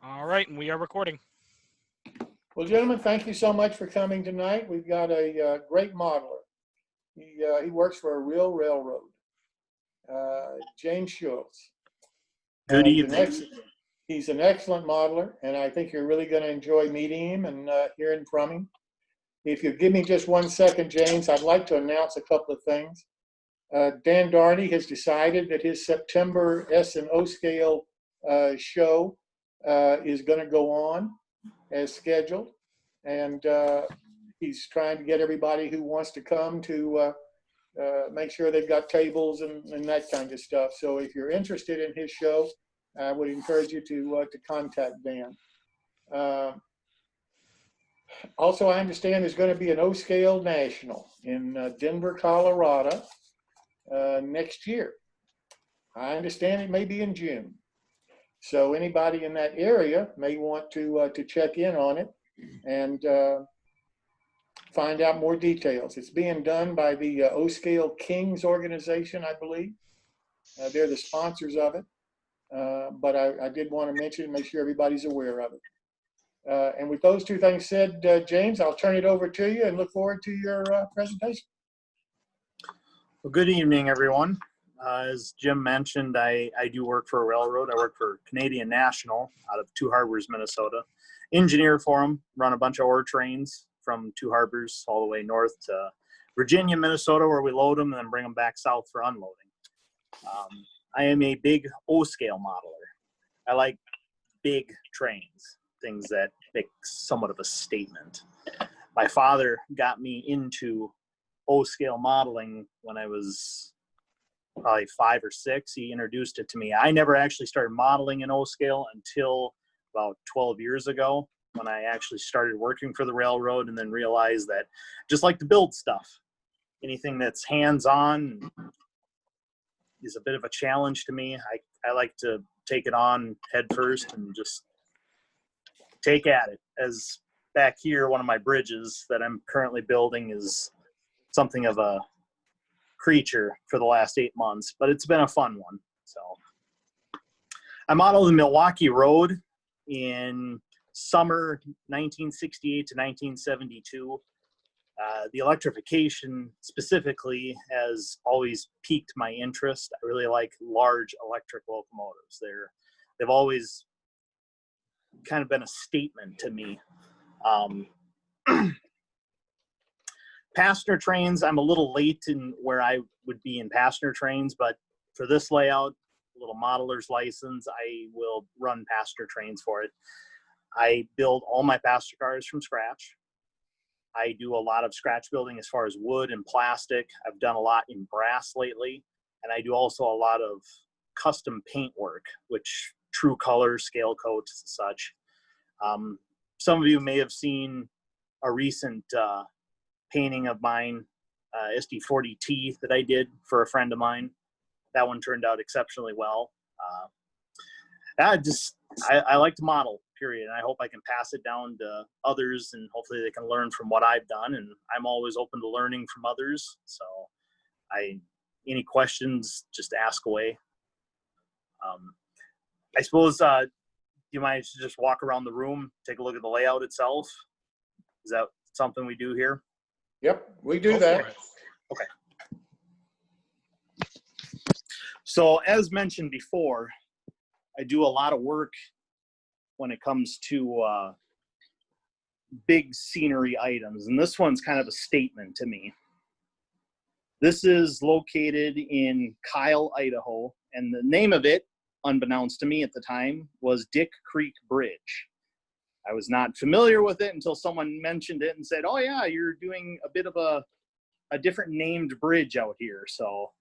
All right, and we are recording. Well, gentlemen, thank you so much for coming tonight. We've got a great modeler. He works for a real railroad, James Schultz. Good evening. He's an excellent modeler, and I think you're really going to enjoy meeting him and hearing from him. If you give me just 1 second, James, I'd like to announce a couple of things. Dan Darney has decided that his September S&O scale show is going to go on as scheduled, and he's trying to get everybody who wants to come to make sure they've got tables and that kind of stuff. So if you're interested in his show, I would encourage you to contact Dan. Also, I understand there's going to be an O-Scale National in Denver, Colorado next year. I understand it may be in June. So anybody in that area may want to check in on it and find out more details. It's being done by the O-Scale Kings organization, I believe. They're the sponsors of it. But I did want to mention and make sure everybody's aware of it. And with those two things said, James, I'll turn it over to you and look forward to your presentation. Well, good evening, everyone. As Jim mentioned, I do work for a railroad. I work for Canadian National out of Two Harbors, Minnesota. Engineer for them, run a bunch of ore trains from Two Harbors all the way north to Virginia, Minnesota, where we load them and then bring them back south for unloading. I am a big O-scale modeler. I like big trains, things that make somewhat of a statement. My father got me into O-scale modeling when I was probably 5 or 6. He introduced it to me. I never actually started modeling in O-scale until about 12 years ago, when I actually started working for the railroad and then realized that just like to build stuff, anything that's hands-on is a bit of a challenge to me. I like to take it on head first and just take at it. As back here, one of my bridges that I'm currently building is something of a creature for the last 8 months, but it's been a fun one. So I modeled the Milwaukee Road in summer 1968 to 1972. The electrification specifically has always piqued my interest. I really like large electric locomotives. They've always kind of been a statement to me. Passenger trains, I'm a little late in where I would be in passenger trains, but for this layout, a little modeler's license, I will run passenger trains for it. I build all my passenger cars from scratch. I do a lot of scratch building as far as wood and plastic. I've done a lot in brass lately, and I do also a lot of custom paint work, which true color, scale coats, and such. Some of you may have seen a recent painting of mine, SD40T, that I did for a friend of mine. That one turned out exceptionally well. I like to model, period, and I hope I can pass it down to others, and hopefully they can learn from what I've done, and I'm always open to learning from others. So any questions, just ask away. I suppose you might just walk around the room, take a look at the layout itself. Is that something we do here? Yep, we do that. Okay. So as mentioned before, I do a lot of work when it comes to big scenery items, and this one's kind of a statement to me. This is located in Kyle, Idaho, and the name of it, unbeknownst to me at the time, was Dick Creek Bridge. I was not familiar with it until someone mentioned it and said, oh yeah, you're doing a bit of a different named bridge out here. So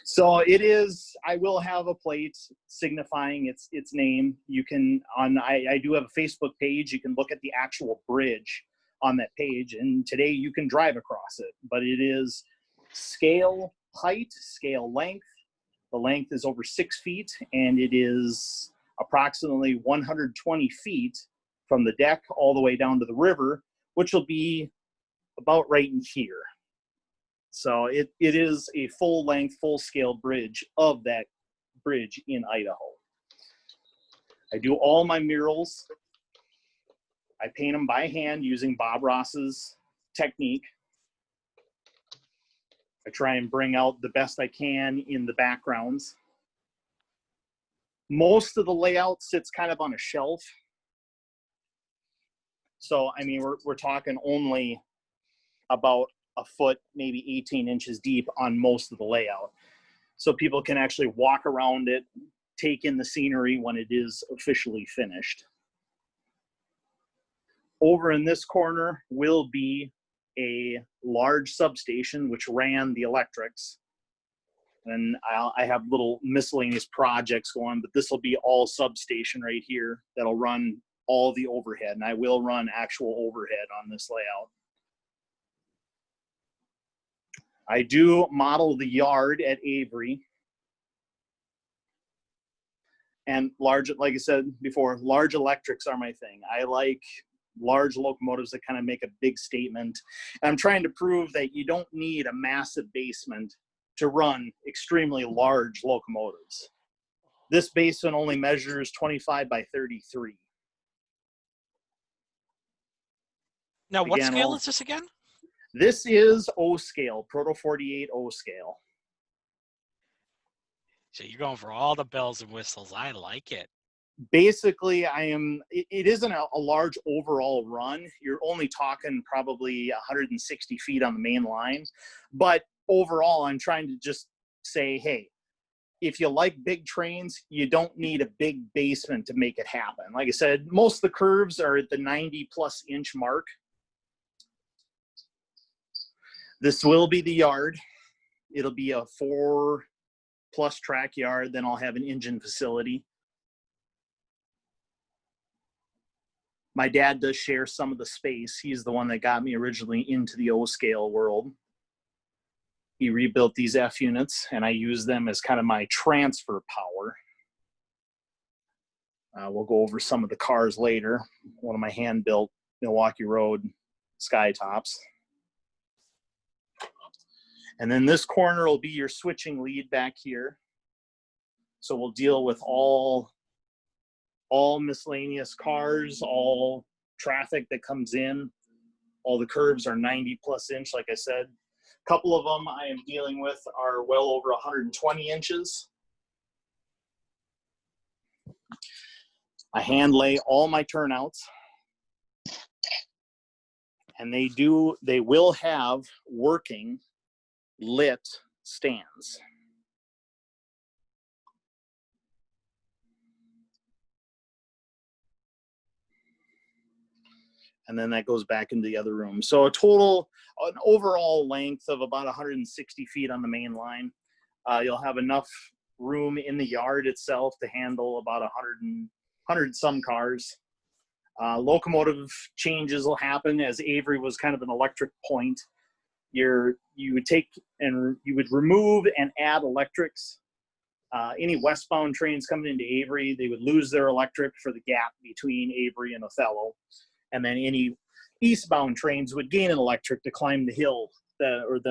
so it is, I will have a plate signifying its name. You can, I do have a Facebook page. You can look at the actual bridge on that page, and today you can drive across it, but it is scale height, scale length. The length is over 6 feet, and it is approximately 120 feet from the deck all the way down to the river, which will be about right in here. So it is a full-length, full-scale bridge of that bridge in Idaho. I do all my murals. I paint them by hand using Bob Ross's technique. I try and bring out the best I can in the backgrounds. Most of the layout sits kind of on a shelf. So, I mean, we're talking only about a foot, maybe 18 inches deep on most of the layout. So people can actually walk around it, take in the scenery when it is officially finished. Over in this corner will be a large substation which ran the electrics. And I have little miscellaneous projects going, but this will be all substation right here that'll run all the overhead. And I will run actual overhead on this layout. I do model the yard at Avery. And large, like I said before, large electrics are my thing. I like large locomotives that kind of make a big statement. And I'm trying to prove that you don't need a massive basement to run extremely large locomotives. This basin only measures 25 by 33. Now, what Again, scale is this again? This is O scale, Proto 48 O scale. So you're going for all the bells and whistles. I like it. Basically, it isn't a large overall run. You're only talking probably 160 feet on the main line. But overall, I'm trying to just say, hey, if you like big trains, you don't need a big basement to make it happen. Like I said, most of the curves are at the 90 plus inch mark. This will be the yard. It'll be a 4+ track yard. Then I'll have an engine facility. My dad does share some of the space. He's the one that got me originally into the O-scale world. He rebuilt these F units, and I use them as kind of my transfer power. We'll go over some of the cars later. One of my hand-built Milwaukee Road Skytops. And then this corner will be your switching lead back here. So we'll deal with all miscellaneous cars, all traffic that comes in. All the curves are 90 plus inch, like I said. A couple of them I am dealing with are well over 120 inches. I hand lay all my turnouts. And they will have working lit stands. And then that goes back into the other room. So an overall length of about 160 feet on the main line. You'll have enough room in the yard itself to handle about 100 some cars. Locomotive changes will happen, as Avery was kind of an electric point. You would remove and add electrics. Any westbound trains coming into Avery, they would lose their electric for the gap between Avery and Othello. And then any eastbound trains would gain an electric to climb the hill,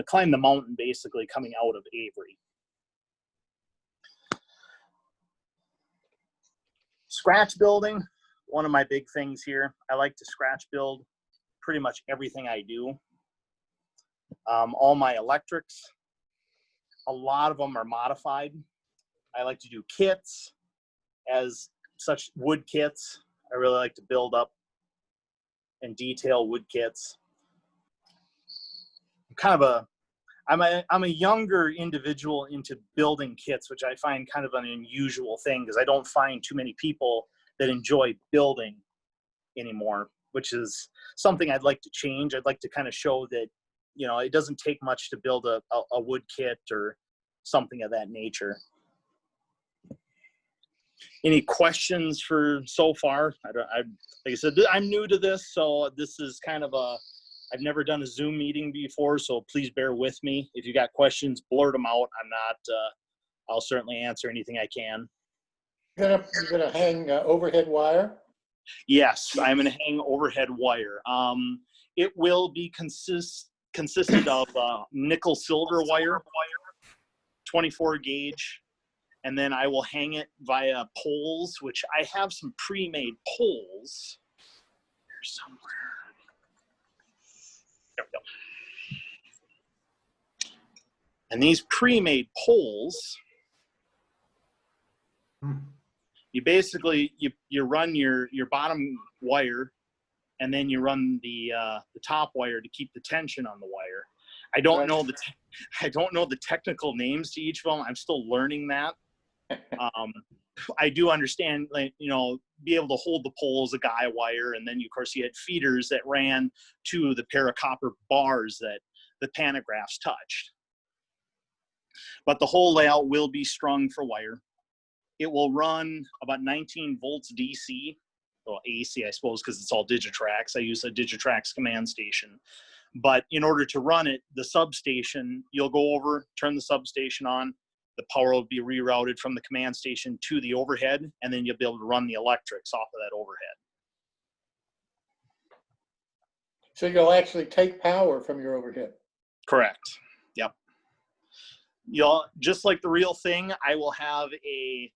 climb the mountain, basically, coming out of Avery. Scratch building, one of my big things here. I like to scratch build pretty much everything I do. All my electrics, a lot of them are modified. I like to do kits as such, wood kits. I really like to build up and detail wood kits. I'm a younger individual into building kits, which I find kind of an unusual thing because I don't find too many people that enjoy building anymore, which is something I'd like to change. I'd like to kind of show that, it doesn't take much to build a wood kit or something of that nature. Any questions for so far? Like I said, I'm new to this, so this is kind of I've never done a Zoom meeting before, so please bear with me. If you got questions, blurt them out. I'll certainly answer anything I can. You're gonna hang overhead wire? Yes, I'm gonna hang overhead wire. It will be consisted of nickel silver wire, 24 gauge. and then I will hang it via poles, which I have some pre-made poles here somewhere. There we go. And these pre-made poles, you basically you run your bottom wire, and then you run the top wire to keep the tension on the wire. I don't know the technical names to each of them. I'm still learning that. I do understand, like, you know, be able to hold the pole as a guy wire, and then of course you had feeders that ran to the pair of copper bars that the pantographs touched. But the whole layout will be strung for wire. It will run about 19 volts DC, well, AC, I suppose, because it's all Digitrax. I use a Digitrax command station. But in order to run it, the substation, you'll go over, turn the substation on, the power will be rerouted from the command station to the overhead, and then you'll be able to run the electrics off of that overhead. So you'll actually take power from your overhead? Correct. Yep. You'll, just like the real thing, I will have a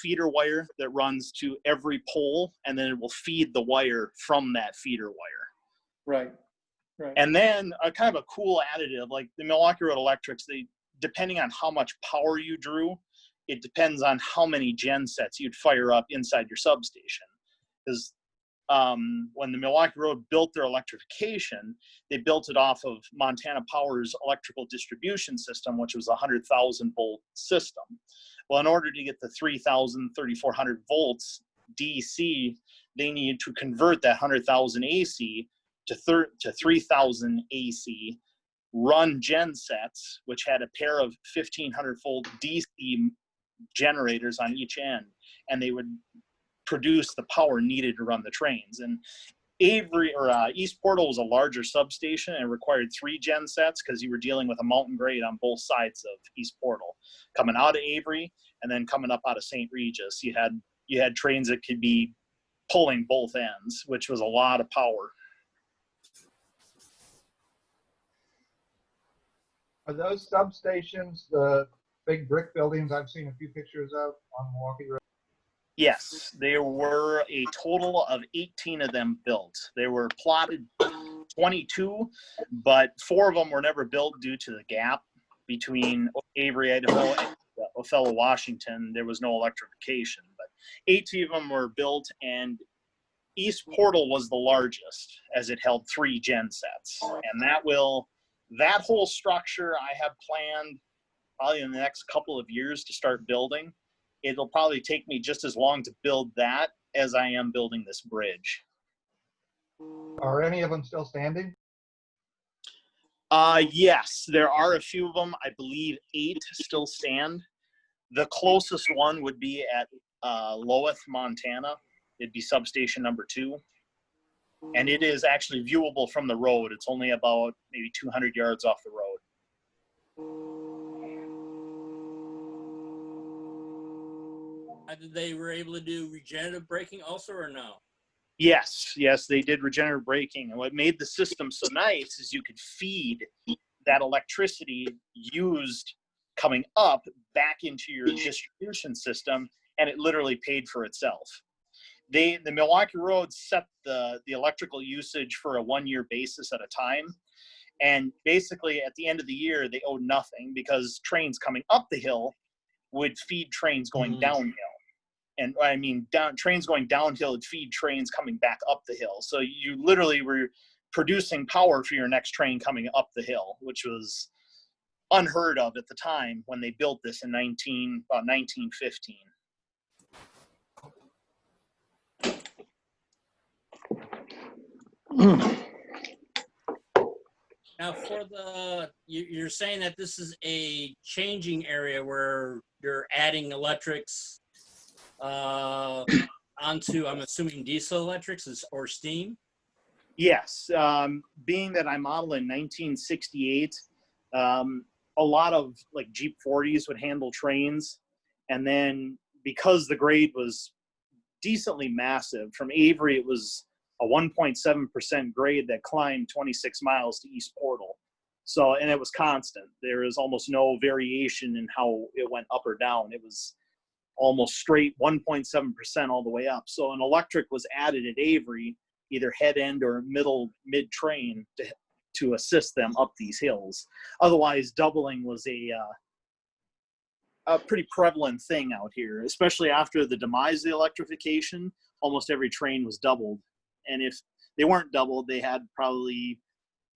feeder wire that runs to every pole, and then it will feed the wire from that feeder wire. Right. Right. And then a kind of a cool additive, like the Milwaukee Road Electrics, they, depending on how much power you drew, it depends on how many gen sets you'd fire up inside your substation. Because when the Milwaukee Road built their electrification, they built it off of Montana Power's electrical distribution system, which was a 100,000 volt system. Well, in order to get the 3,000, 3,400 volts DC, they needed to convert that 100,000 AC to 3,000 AC, run gen sets, which had a pair of 1,500 volt DC generators on each end, and they would produce the power needed to run the trains. And Avery or East Portal was a larger substation and required 3 gen sets because you were dealing with a mountain grade on both sides of East Portal, coming out of Avery and then coming up out of St. Regis. You had trains that could be pulling both ends, which was a lot of power. Are those substations the big brick buildings I've seen a few pictures of on Milwaukee Road? Yes, there were a total of 18 of them built. They were plotted 22, but 4 of them were never built due to the gap between Avery, Idaho, and Othello, Washington. There was no electrification, but 18 of them were built, and East Portal was the largest, as it held 3 gen sets. And that whole structure I have planned probably in the next couple of years to start building. It'll probably take me just as long to build that as I am building this bridge. Are any of them still standing? Yes, there are a few of them. I believe 8 still stand. The closest one would be at Loweth, Montana. It'd be substation number 2. And it is actually viewable from the road. It's only about maybe 200 yards off the road. They were able to do regenerative braking also, or no? Yes, they did regenerative braking. And what made the system so nice is you could feed that electricity used coming up back into your distribution system, and it literally paid for itself. The Milwaukee Road set the electrical usage for a 1-year basis at a time. And basically at the end of the year, they owed nothing because trains coming up the hill would feed trains going downhill. And I mean, trains going downhill would feed trains coming back up the hill. So you literally were producing power for your next train coming up the hill, which was unheard of at the time when they built this in 1915. Now, you're saying that this is a changing area where you're adding electrics onto, I'm assuming, diesel electrics or steam? Yes, being that I modeled in 1968, a lot of like Jeep 40s would handle trains, and then because the grade was decently massive, from Avery it was a 1.7% grade that climbed 26 miles to East Portal. So, and it was constant. There is almost no variation in how it went up or down. It was almost straight 1.7% all the way up. So an electric was added at Avery, either head end or mid train to assist them up these hills. Otherwise, doubling was a pretty prevalent thing out here, especially after the demise of the electrification. Almost every train was doubled. And if they weren't doubled, they had probably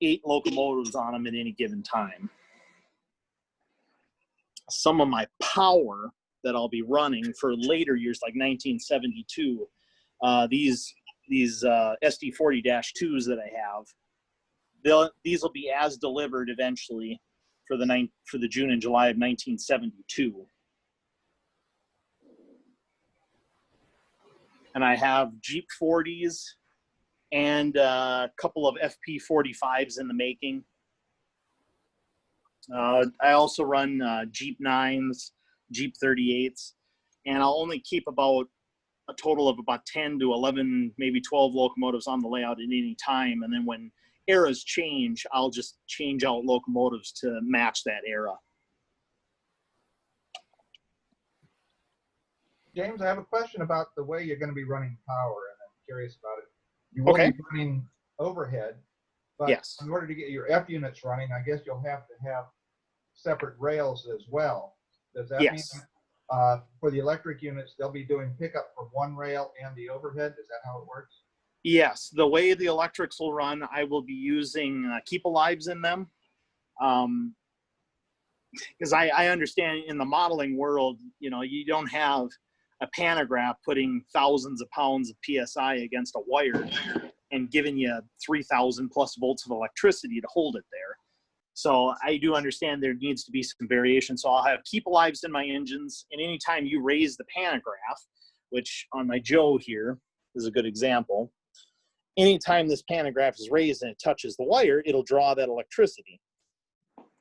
8 locomotives on them at any given time. Some of my power that I'll be running for later years, like 1972, these SD40-2s that I have, these will be as delivered eventually for the June and July of 1972. And I have Jeep 40s and a couple of FP45s in the making. I also run Jeep 9s, Jeep 38s, and I'll only keep about a total of about 10 to 11, maybe 12 locomotives on the layout at any time. And then when eras change, I'll just change out locomotives to match that era. James, I have a question about the way you're going to be running power, and I'm curious about it. You will be running overhead, but yes, in order to get your F units running, I guess you'll have to have separate rails as well. Does that mean for the electric units, they'll be doing pickup for one rail and the overhead? Is that how it works? Yes, the way the electrics will run, I will be using keep alives in them. Because I understand in the modeling world, you know, you don't have a pantograph putting thousands of pounds of PSI against a wire and giving you 3,000 plus volts of electricity to hold it there. So I do understand there needs to be some variation. So I'll have keep alives in my engines, and anytime you raise the pantograph, which on my Joe here is a good example, anytime this pantograph is raised and it touches the wire, it'll draw that electricity.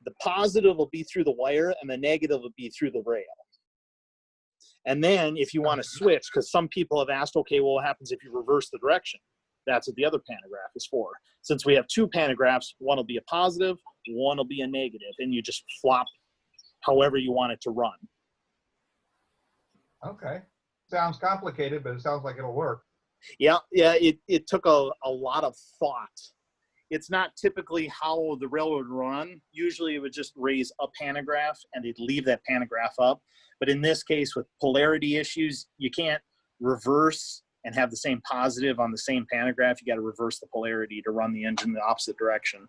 The positive will be through the wire and the negative will be through the rail. And then if you want to switch, because some people have asked, okay, well, what happens if you reverse the direction? That's what the other pantograph is for. Since we have 2 pantographs, one will be a positive, one will be a negative, and you just flop however you want it to run. Okay. Sounds complicated, but it sounds like it'll work. Yeah, it took a lot of thought. It's not typically how the railroad run. Usually it would just raise a pantograph and they'd leave that pantograph up. But in this case, with polarity issues, you can't reverse and have the same positive on the same pantograph. You got to reverse the polarity to run the engine in the opposite direction.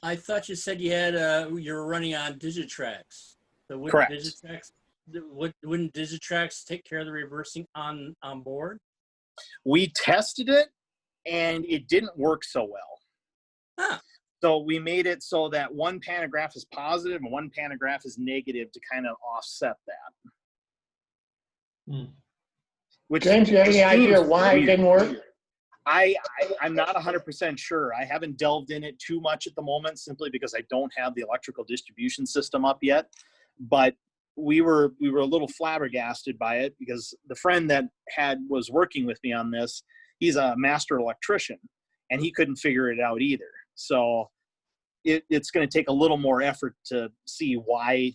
I thought you said you had you were running on Digitrax. So wouldn't Correct. Wouldn't Digitrax take care of the reversing on board? We tested it and it didn't work so well. Huh. So we made it so that one pantograph is positive and one pantograph is negative to kind of offset that. Which James, you have any idea why it didn't work? I'm not 100% sure. I haven't delved in it too much at the moment, simply because I don't have the electrical distribution system up yet. But we were a little flabbergasted by it, because the friend that was working with me on this, he's a master electrician, and he couldn't figure it out either. So it's going to take a little more effort to see why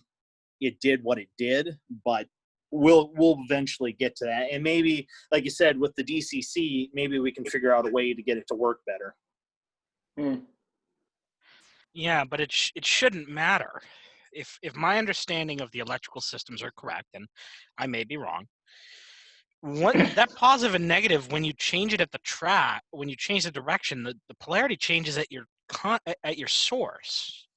it did what it did, but we'll eventually get to that. And maybe, like you said, with the DCC, maybe we can figure out a way to get it to work better. Yeah, but it shouldn't matter. If my understanding of the electrical systems are correct, and I may be wrong, that positive and negative, when you change it at the track, when you change the direction, the polarity changes at your source,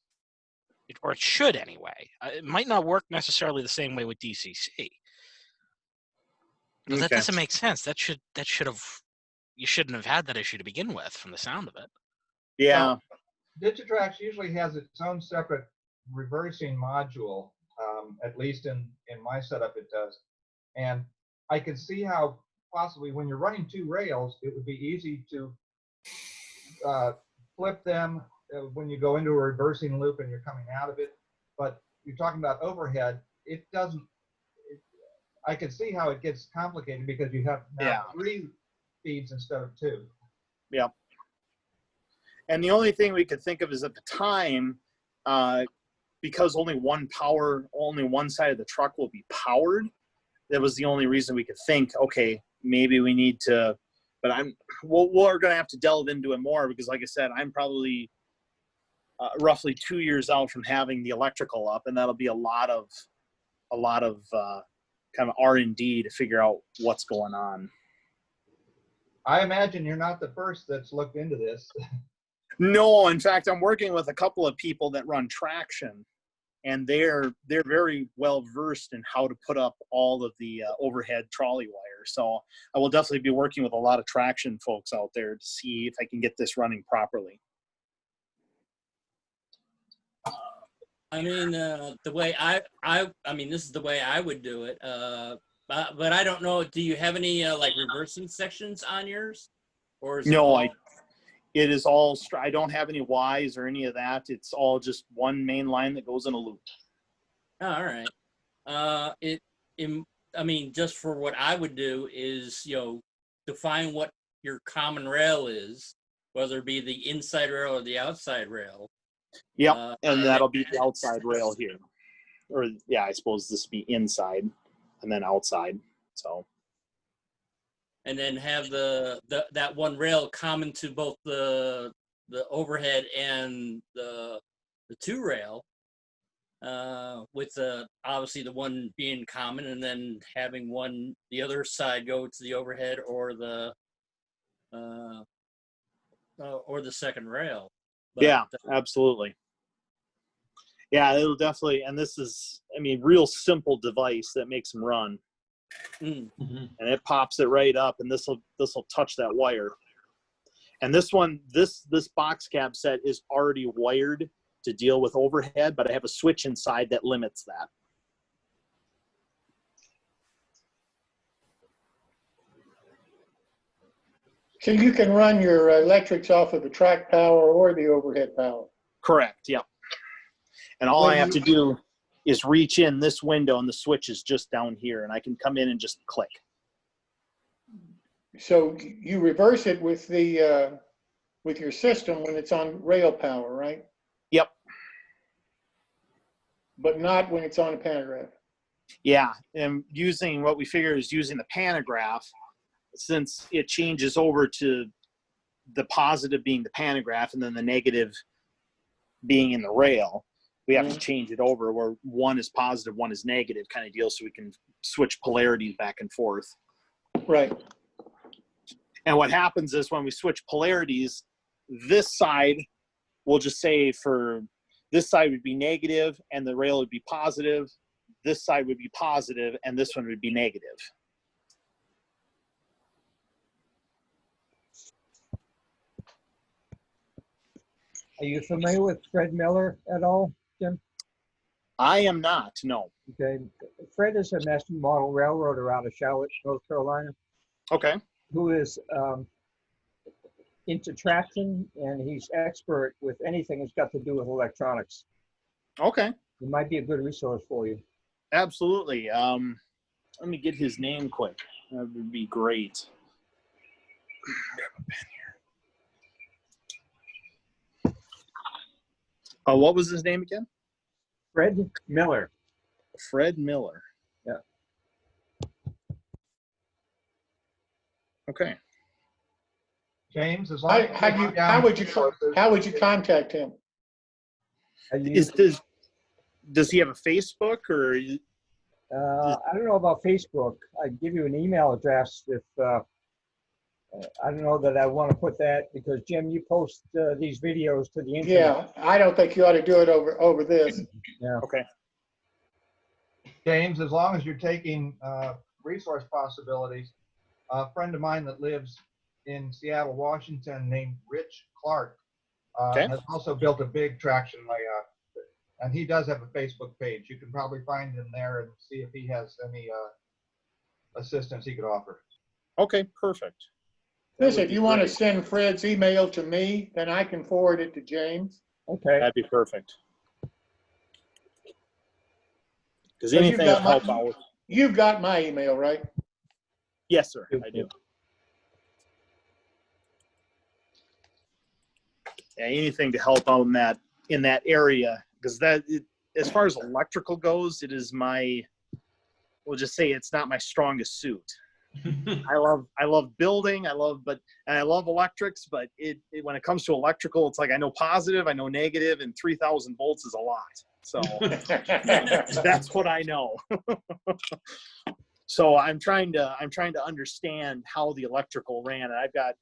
or it should anyway. It might not work necessarily the same way with DCC. But that doesn't make sense. You shouldn't have had that issue to begin with, from the sound of it. Yeah. Well, Digitrax usually has its own separate reversing module. At least in my setup, it does. And I could see how possibly when you're running 2 rails, it would be easy to flip them when you go into a reversing loop and you're coming out of it. But you're talking about overhead, it doesn't. I can see how it gets complicated, because you have now 3 speeds instead of 2. Yeah. And the only thing we could think of is at the time, because only one side of the truck will be powered. That was the only reason we could think, okay, maybe we need to, but we're going to have to delve into it more because like I said, I'm probably roughly 2 years out from having the electrical up, and that'll be a lot of kind of R&D to figure out what's going on. I imagine you're not the first that's looked into this. No, in fact, I'm working with a couple of people that run traction, and they're very well versed in how to put up all of the overhead trolley wire. So I will definitely be working with a lot of traction folks out there to see if I can get this running properly. I mean, the way I mean, this is the way I would do it. But I don't know. Do you have any like reversing sections on yours, or is it No, all... it is all. I don't have any Ys or any of that. It's all just one main line that goes in a loop. Oh, all right. I mean, just for what I would do is, define what your common rail is, whether it be the inside rail or the outside rail. Yep, and that'll be the outside rail here. Or yeah, I suppose this would be inside and then outside. So. And then have that one rail common to both the overhead and the 2 rail, with obviously the one being common, and then having the other side go to the overhead or the second rail. But, yeah, absolutely. Yeah, it'll definitely, and this is, I mean, real simple device that makes them run. Mm-hmm. And it pops it right up, and this will touch that wire. And this one, this box cab set is already wired to deal with overhead, but I have a switch inside that limits that. So you can run your electrics off of the track power or the overhead power. Correct. Yep. And all I have to do is reach in this window, and the switch is just down here, and I can come in and just click. So you reverse it with the with your system when it's on rail power, right? Yep. But not when it's on a pantograph. Yeah, and using what we figure is using the pantograph, since it changes over to the positive being the pantograph and then the negative being in the rail. We have to change it over where one is positive, one is negative kind of deal, so we can switch polarities back and forth. Right. And what happens is when we switch polarities, this side, we'll just say for this side would be negative and the rail would be positive. This side would be positive and this one would be negative. Are you familiar with Fred Miller at all, Jim? I am not, no. Okay. Fred is a master model railroader out of Charlotte, North Carolina, Okay. who is into traction, and he's expert with anything that's got to do with electronics. Okay. It might be a good resource for you. Absolutely. Let me get his name quick. That would be great. Grab a pen here. What was his name again? Fred Miller. Fred Miller. Yeah. Okay. James, as long as how would you contact him? Does he have a Facebook or? I don't know about Facebook. I'd give you an email address if I don't know that I want to put that, because Jim, you post these videos to the internet. Yeah, I don't think you ought to do it over this. Yeah. Okay. James, as long as you're taking resource possibilities, a friend of mine that lives in Seattle, Washington, named Rich Clark, has also built a big traction layout, and he does have a Facebook page. You can probably find him there and see if he has any assistance he could offer. Okay, perfect. Listen, if you want to send Fred's email to me, then I can forward it to James. Okay. That'd be perfect. Because anything will help out. You've got my email, right? Yes, sir. I do. Yeah, anything to help out in that area, because as far as electrical goes, it is we'll just say it's not my strongest suit. I love building, and I love electrics, but when it comes to electrical, it's like I know positive, I know negative, and 3,000 volts is a lot. So that's what I know. So I'm trying to understand how the electrical ran, and I've got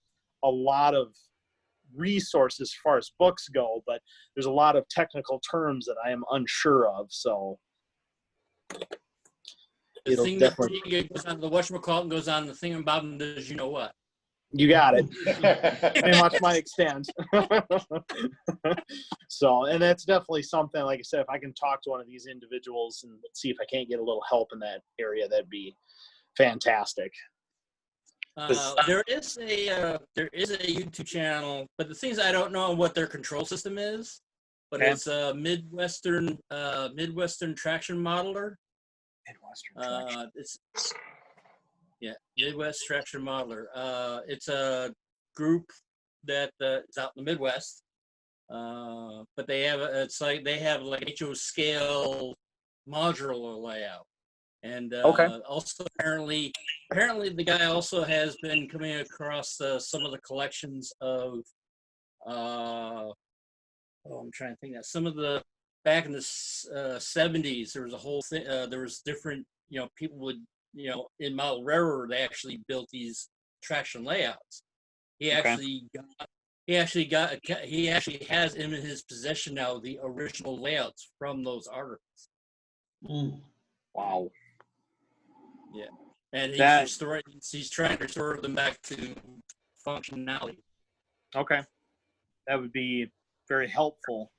a lot of resources as far as books go, but there's a lot of technical terms that I am unsure of. So The thing that goes on the whatchamacallit goes on the thingamabob and does you know what. You got it. Pretty much my extent. So, and that's definitely something, like I said, if I can talk to one of these individuals and see if I can't get a little help in that area, that'd be fantastic. There is a YouTube channel, but the thing is, I don't know what their control system is, but Okay. it's a Midwestern traction modeler. It's Midwest Traction Modeler. It's a group that is out in the Midwest, but they have like HO scale modular layout, and also apparently the guy also has been coming across some of the collections of I'm trying to think that some of the back in the 70s there was a whole thing, there was different people would in model railroad they actually built these traction layouts. He actually has in his possession now the original layouts from those articles. Wow. Yeah, and he's trying to restore them back to functionality. Okay, that would be very helpful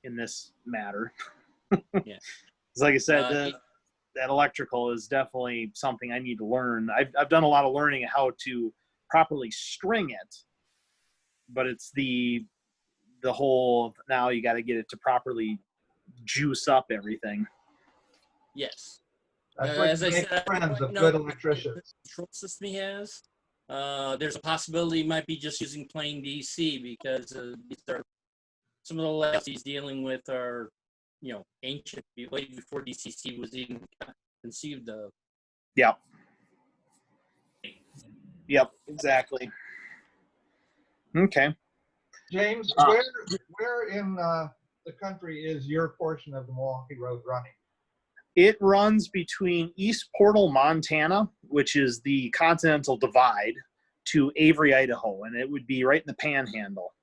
in this matter. Yeah, like I said, that electrical is definitely something I need to learn. I've done a lot of learning how to properly string it, but it's the whole, now you got to get it to properly juice up everything. Yes. As I said, friends of good electricians. Control system he has. There's a possibility he might be just using plain DC because some of the layouts he's dealing with are, ancient, way before DCC was even conceived of. Yep, exactly. Okay. James, where in the country is your portion of the Milwaukee Road running? It runs between East Portal, Montana, which is the Continental Divide, to Avery, Idaho, and it would be right in the Panhandle.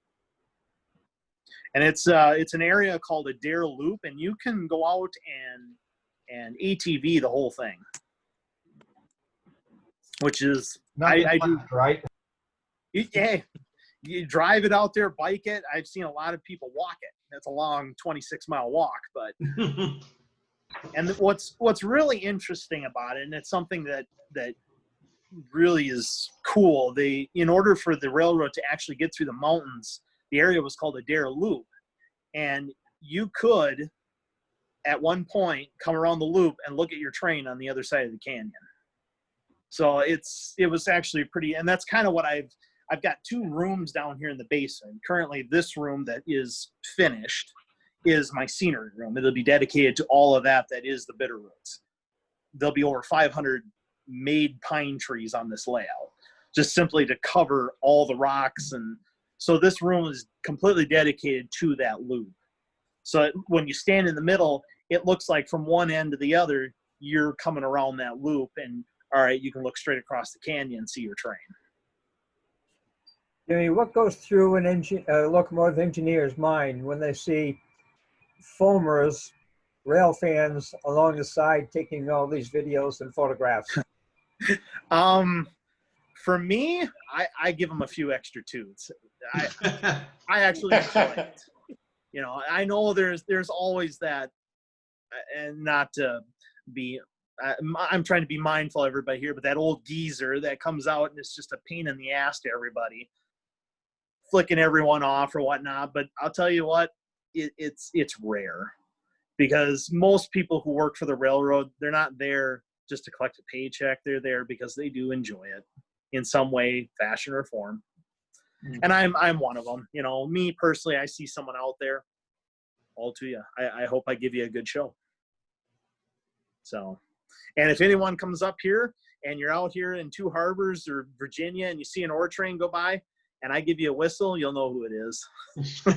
And it's an area called a Dare Loop, and you can go out and ATV the whole thing, which is I do right. You drive it out there, bike it. I've seen a lot of people walk it. That's a long 26-mile walk, but. And what's really interesting about it, and it's something that really is cool, in order for the railroad to actually get through the mountains, the area was called a Dare Loop. And you could, at one point, come around the loop and look at your train on the other side of the canyon. So it was actually pretty, and that's kind of what I've got 2 rooms down here in the basement. Currently, this room that is finished is my scenery room. It'll be dedicated to all of that is the Bitterroots. There'll be over 500 made pine trees on this layout, just simply to cover all the rocks. And so this room is completely dedicated to that loop. So when you stand in the middle, it looks like from one end to the other, you're coming around that loop, and all right, you can look straight across the canyon and see your train. Jimmy, what goes through a locomotive engineer's mind when they see foamers, rail fans along the side taking all these videos and photographs? For me, I give them a few extra toots. I actually enjoy it. I know there's always that, and not to be, I'm trying to be mindful of everybody here, but that old geezer that comes out and it's just a pain in the ass to everybody, flicking everyone off or whatnot. But I'll tell you what, it's rare, because most people who work for the railroad, they're not there just to collect a paycheck. They're there because they do enjoy it in some way, fashion, or form. And I'm one of them. You know, me personally, I see someone out there, all to you. I hope I give you a good show. So, and if anyone comes up here and you're out here in Two Harbors or Virginia and you see an ore train go by and I give you a whistle, you'll know who it is. So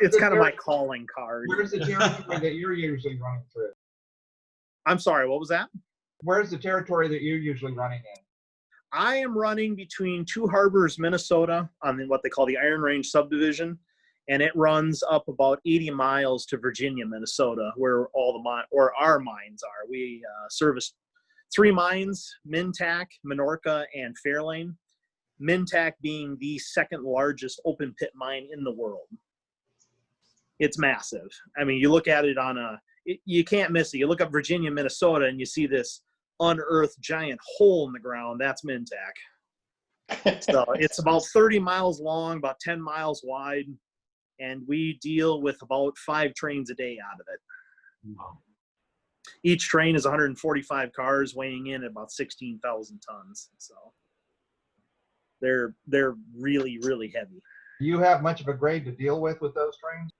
it's kind of my calling card. Where's the territory that you're usually running through? I'm sorry, what was that? Where's the territory that you're usually running in? I am running between Two Harbors, Minnesota, on what they call the Iron Range subdivision, and it runs up about 80 miles to Virginia, Minnesota, where our mines are. We service 3 mines: Mintac, Minorca, and Fairlane. Mintac being the second largest open pit mine in the world. It's massive. I mean, you look at it you can't miss it. You look up Virginia, Minnesota, and you see this unearthed giant hole in the ground. That's Mintac. So it's about 30 miles long, about 10 miles wide, and we deal with about 5 trains a day out of it. Wow. Each train is 145 cars weighing in at about 16,000 tons. So they're really, really heavy. Do you have much of a grade to deal with those trains?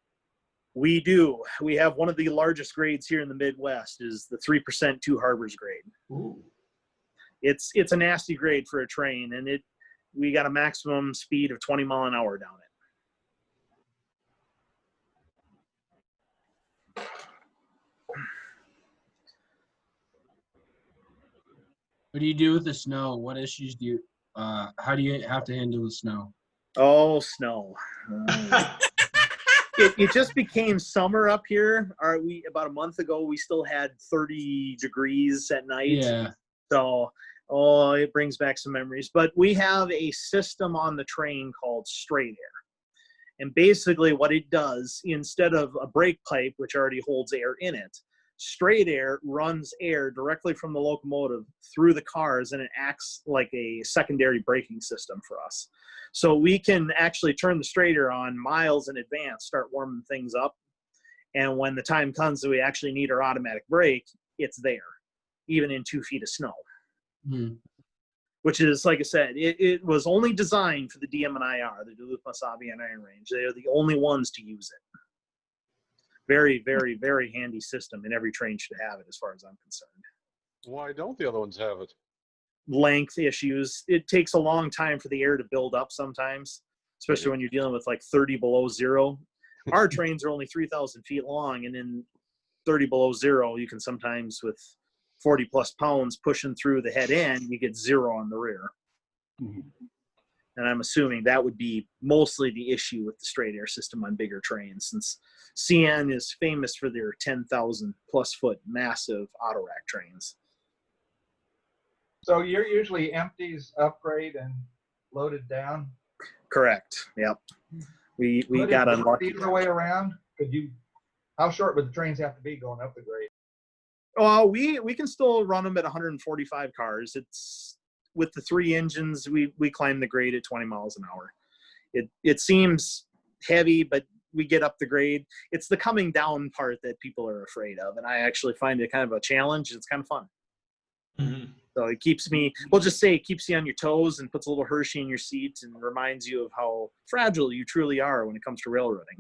We do. We have one of the largest grades here in the Midwest is the 3% Two Harbors grade. Ooh. It's a nasty grade for a train, and we got a maximum speed of 20 mile an hour down it. What do you do with the snow? What issues do you, how do you have to handle the snow? Oh, snow. It just became summer up here. About a month ago, we still had 30 degrees at night. Yeah. So, it brings back some memories. But we have a system on the train called straight air. And basically what it does, instead of a brake pipe, which already holds air in it, straight air runs air directly from the locomotive through the cars, and it acts like a secondary braking system for us. So we can actually turn the straight air on miles in advance, start warming things up. And when the time comes that we actually need our automatic brake, it's there, even in 2 feet of snow. Hmm. Which is, like I said, it was only designed for the DM&IR, the Duluth-Mesabi and Iron Range. They are the only ones to use it. Very, very, very handy system, and every train should have it as far as I'm concerned. Why don't the other ones have it? Length issues. It takes a long time for the air to build up sometimes, especially when you're dealing with like 30 below zero. Our trains are only 3,000 feet long, and in 30 below zero, you can sometimes, with 40 plus pounds pushing through the head end, you get zero on the rear. Mhm. And I'm assuming that would be mostly the issue with the straight air system on bigger trains, since CN is famous for their 10,000 plus foot massive auto rack trains. So you're usually empties, upgrade, and loaded down? Correct. Yep. We Would got it work unlucky. the other way around? How short would the trains have to be going up the grade? Well, we can still run them at 145 cars. It's with the 3 engines, we climb the grade at 20 miles an hour. It seems heavy, but we get up the grade. It's the coming down part that people are afraid of, and I actually find it kind of a challenge. It's kind of fun. Mhm. So it keeps me, we'll just say it keeps you on your toes and puts a little Hershey in your seat and reminds you of how fragile you truly are when it comes to railroading.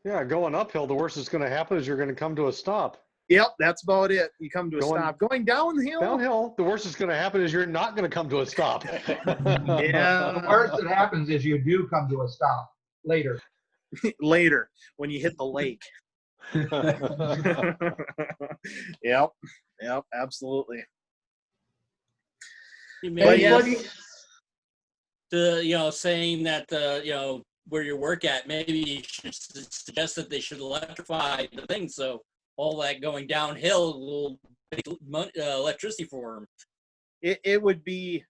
Yeah, going uphill, the worst that's going to happen is you're going to come to a stop. Yep, that's about it. You come to a Going- stop. Going downhill? Downhill, the worst that's going to happen is you're not going to come to a stop. Yeah. The worst that happens is you do come to a stop later. Later, when you hit the lake. Yep, absolutely. Maybe yes. saying that where you work at, maybe you should suggest that they should electrify the thing, so all that going downhill will make electricity for them. It would be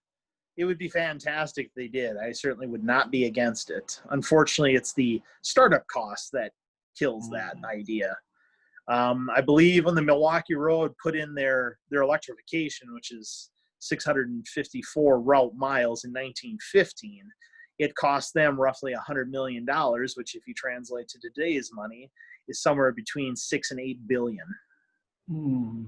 fantastic if they did. I certainly would not be against it. Unfortunately, it's the startup cost that kills that idea. I believe when the Milwaukee Road put in their electrification, which is 654 route miles in 1915, it cost them roughly $100 million, which if you translate to today's money is somewhere between 6 and 8 billion. Hmm.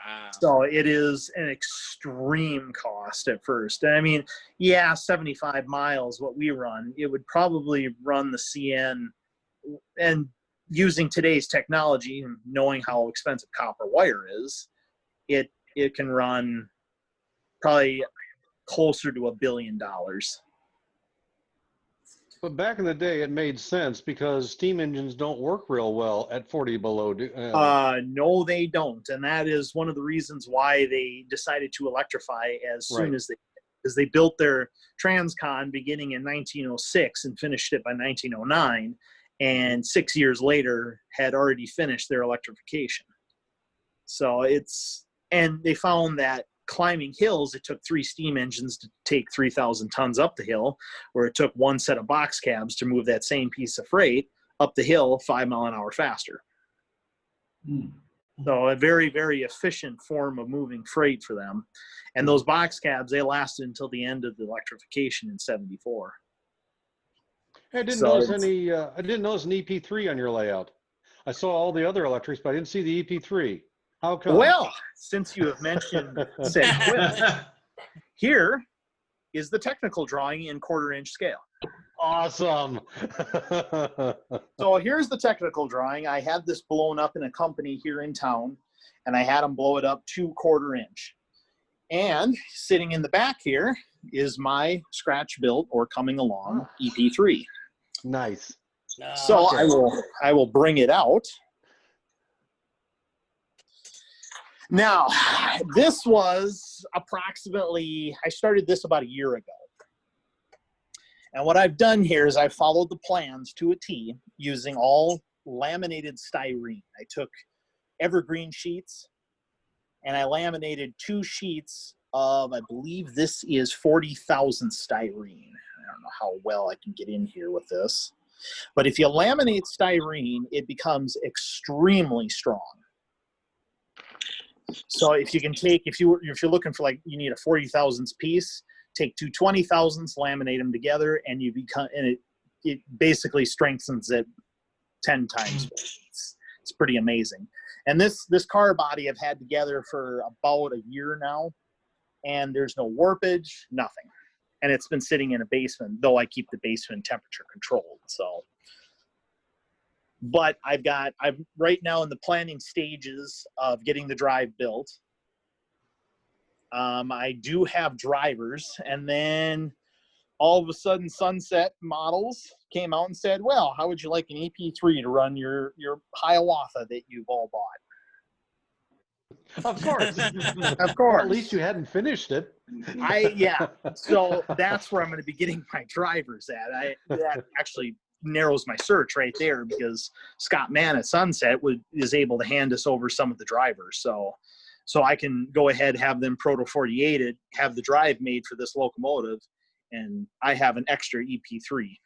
Wow. So it is an extreme cost at first. I mean, yeah, 75 miles, what we run, it would probably run the CN, and using today's technology and knowing how expensive copper wire is, it can run probably closer to $1 billion. But back in the day, it made sense because steam engines don't work real well at 40 below. No, they don't. And that is one of the reasons why they decided to electrify as soon Right. as they built their Transcon beginning in 1906 and finished it by 1909. And 6 years later had already finished their electrification. So and they found that climbing hills, it took 3 steam engines to take 3,000 tons up the hill, where it took 1 set of box cabs to move that same piece of freight up the hill 5 miles an hour faster. So a very, very efficient form of moving freight for them. And those box cabs, they lasted until the end of the electrification in 74. I didn't So notice any. I didn't notice an EP3 on your layout. I saw all the other electrics, but I didn't see the EP3. How come? Well, since you have mentioned said quip, here is the technical drawing in 1/4 inch scale. Awesome. So here's the technical drawing. I had this blown up in a company here in town, and I had them blow it up to 1/4 inch. And sitting in the back here is my scratch built or coming along EP3. Nice. So I will bring it out. Now, this was approximately, I started this about a year ago. And what I've done here is I followed the plans to a T using all laminated styrene. I took evergreen sheets and I laminated 2 sheets of, I believe this is 40,000 styrene. I don't know how well I can get in here with this. But if you laminate styrene, it becomes extremely strong. So if you can take, if you're looking for, like, you need a 40,000ths piece, take 2 20,000ths, laminate them together, and it basically strengthens it 10 times. It's pretty amazing. And this car body I've had together for about a year now, and there's no warpage, nothing. And it's been sitting in a basement, though I keep the basement temperature controlled. So, but I'm right now in the planning stages of getting the drive built. I do have drivers, and then all of a sudden Sunset Models came out and said, well, how would you like an EP3 to run your Hiawatha that you've all bought? Of course. Of course. Well, at least you hadn't finished it. Yeah. So that's where I'm going to be getting my drivers at. That actually narrows my search right there, because Scott Mann at Sunset is able to hand us over some of the drivers. So I can go ahead, have them proto 48'd, have the drive made for this locomotive, and I have an extra EP3.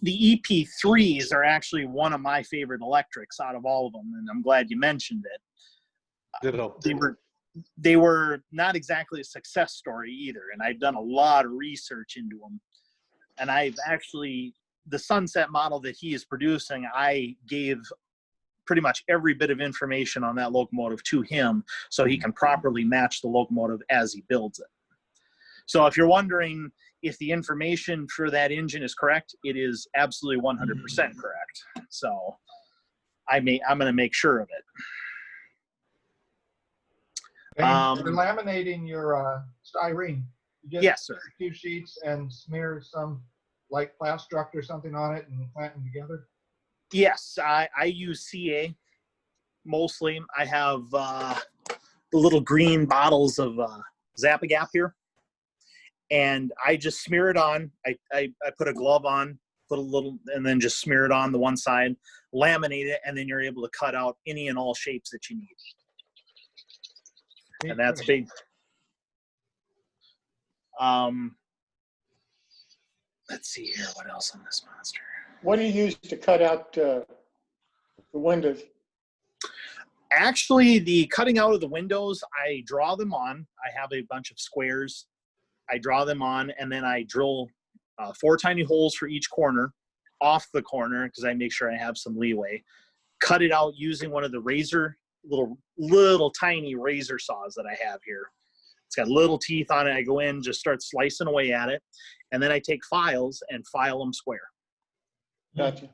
The EP3s are actually one of my favorite electrics out of all of them, and I'm glad you mentioned it. Ditto. They were not exactly a success story either, and I've done a lot of research into them. And I've actually, the Sunset model that he is producing, I gave pretty much every bit of information on that locomotive to him so he can properly match the locomotive as he builds it. So if you're wondering if the information for that engine is correct, it is absolutely 100% correct. So I'm going to make sure of it. And you're laminating your styrene. You just Yes, sir. 2 sheets and smear some light plastruct or something on it and plant them together? Yes, I use CA mostly. I have the little green bottles of Zap-A-Gap here, and I just smear it on. I put a glove on, put a little, and then just smear it on the one side, laminate it, and then you're able to cut out any and all shapes that you need. And that's big. Let's see here. What else on this monster? What do you use to cut out the windows? Actually, the cutting out of the windows, I draw them on. I have a bunch of squares. I draw them on, and then I drill 4 tiny holes for each corner, off the corner, because I make sure I have some leeway. cut it out using one of the little tiny razor saws that I have here. It's got little teeth on it. I go in, just start slicing away at it, and then I take files and file them square. Gotcha.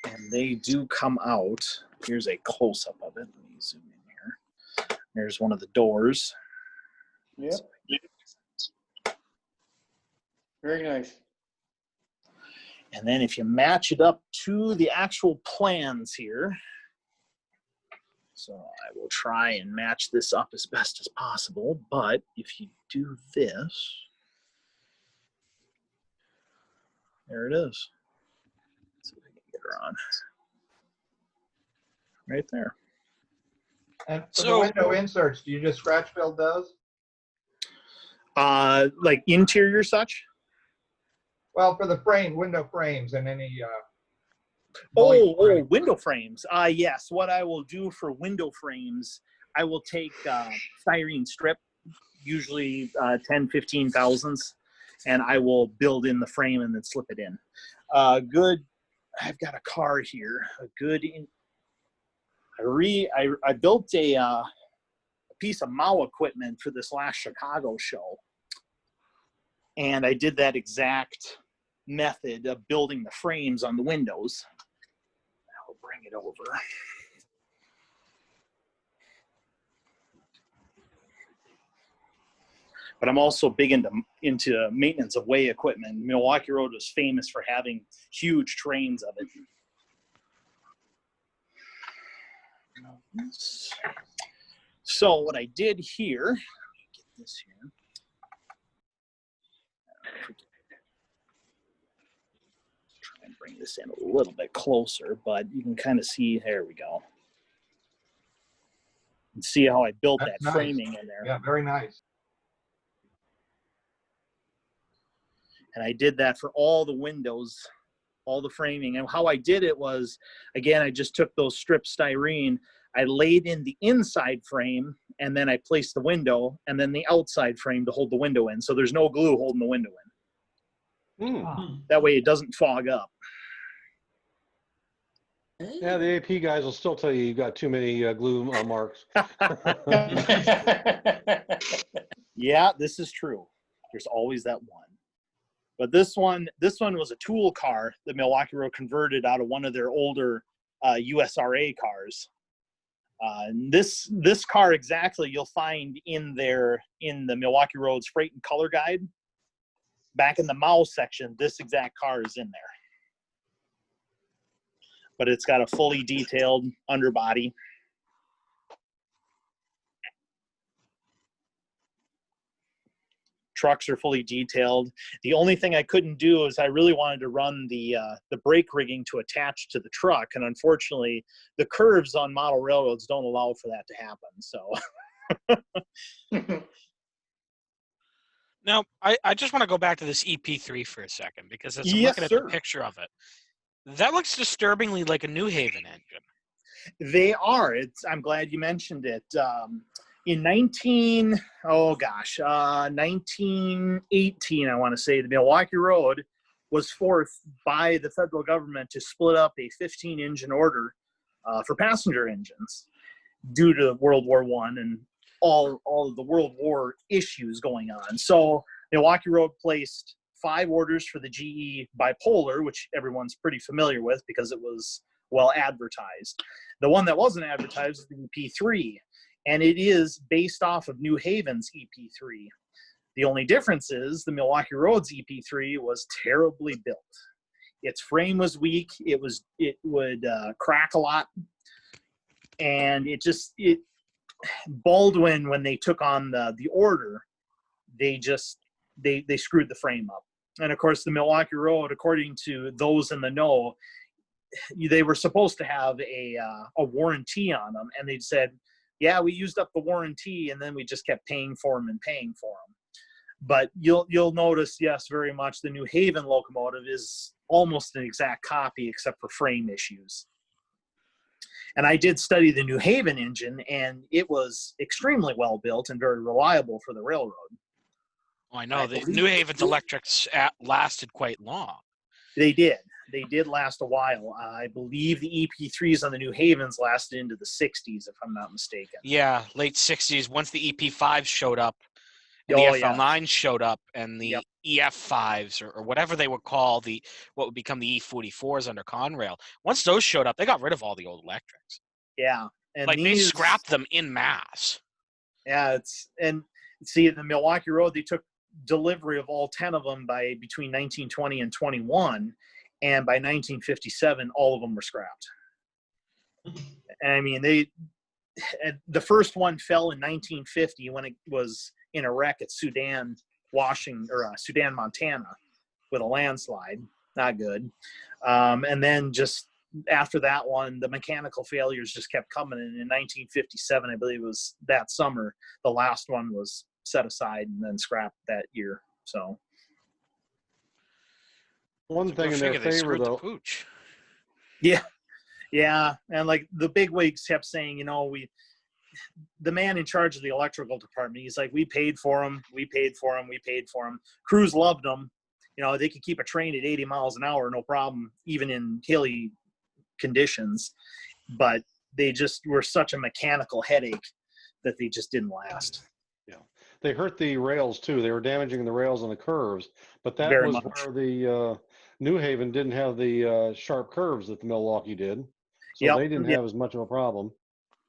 And they do come out. Here's a close-up of it. Let me zoom in here. There's one of the doors. Yep. Very nice. And then if you match it up to the actual plans here, so I will try and match this up as best as possible, but if you do this, there it is. Let's see if I can get her on. Right there. And for the So- window inserts, do you just scratch build those? Like interior such? Well, for the window frames and any. Window frames. Yes, what I will do for window frames, I will take styrene strip, usually 10, 15 thousandths, and I will build in the frame and then slip it in. I've got a car here, I built a piece of MAU equipment for this last Chicago show. And I did that exact method of building the frames on the windows. I'll bring it over. But I'm also big into maintenance of way equipment. Milwaukee Road was famous for having huge trains of it. So what I did here, get this here. Try and bring this in a little bit closer, but you can kind of see, there we go. And see how I built That's that nice. framing in there. Yeah, very nice. And I did that for all the windows, all the framing. And how I did it was, again, I just took those strip styrene, I laid in the inside frame, and then I placed the window, and then the outside frame to hold the window in. So there's no glue holding the window in. That way it doesn't fog up. Yeah, the AP guys will still tell you got too many glue marks. Yeah, this is true. There's always that one. But this one was a tool car that Milwaukee Road converted out of one of their older USRA cars. And this car exactly you'll find in the Milwaukee Road's Freight and Color Guide. Back in the MAU section, this exact car is in there. But it's got a fully detailed underbody. Trucks are fully detailed. The only thing I couldn't do is I really wanted to run the brake rigging to attach to the truck, and unfortunately, the curves on model railroads don't allow for that to happen. So. Now, I just want to go back to this EP3 for a second, because as I'm Yes, looking at sir. the picture of it, that looks disturbingly like a New Haven engine. They are. I'm glad you mentioned it. In 1918, I want to say, the Milwaukee Road was forced by the federal government to split up a 15-engine order for passenger engines due to World War I and all of the World War issues going on. So Milwaukee Road placed 5 orders for the GE bipolar, which everyone's pretty familiar with because it was well advertised. The one that wasn't advertised was the EP3. And it is based off of New Haven's EP3. The only difference is the Milwaukee Road's EP3 was terribly built. Its frame was weak. It would crack a lot. And Baldwin, when they took on the order, they screwed the frame up. And of course, the Milwaukee Road, according to those in the know, they were supposed to have a warranty on them. And they said, yeah, we used up the warranty, and then we just kept paying for them. But you'll notice, yes, very much, the New Haven locomotive is almost an exact copy except for frame issues. And I did study the New Haven engine, and it was extremely well built and very reliable for the railroad. Well, I know the New Haven's electrics lasted quite long. They did. they did last a while. I believe the EP3s on the New Havens lasted into the 60s, if I'm not mistaken. Yeah, late 60s, once the EP5s showed up, and Oh, the yeah. FL9s showed up, and the Yep. EF5s, or whatever they would call what would become the E44s under Conrail, once those showed up, they got rid of all the old electrics. Yeah. And Like, they these, scrapped them in mass. yeah, and see, in the Milwaukee Road, they took delivery of all 10 of them by between 1920 and 21. And by 1957, all of them were scrapped. And I mean, the first one fell in 1950 when it was in a wreck at Sudan, Montana, with a landslide. Not good. And then just after that one, the mechanical failures just kept coming. And in 1957, I believe it was that summer, the last one was set aside and then scrapped that year. So One So thing go in their figure, they favor, screwed the though, pooch. yeah, and like the big wigs kept saying, the man in charge of the electrical department, he's like, we paid for them. Crews loved them. They could keep a train at 80 miles an hour, no problem, even in hilly conditions. But they just were such a mechanical headache that they just didn't last. yeah, they hurt the rails too. They were damaging the rails and the curves, but that Very was much. where the New Haven didn't have the sharp curves that the Milwaukee did, so Yep. they didn't have as much of a problem.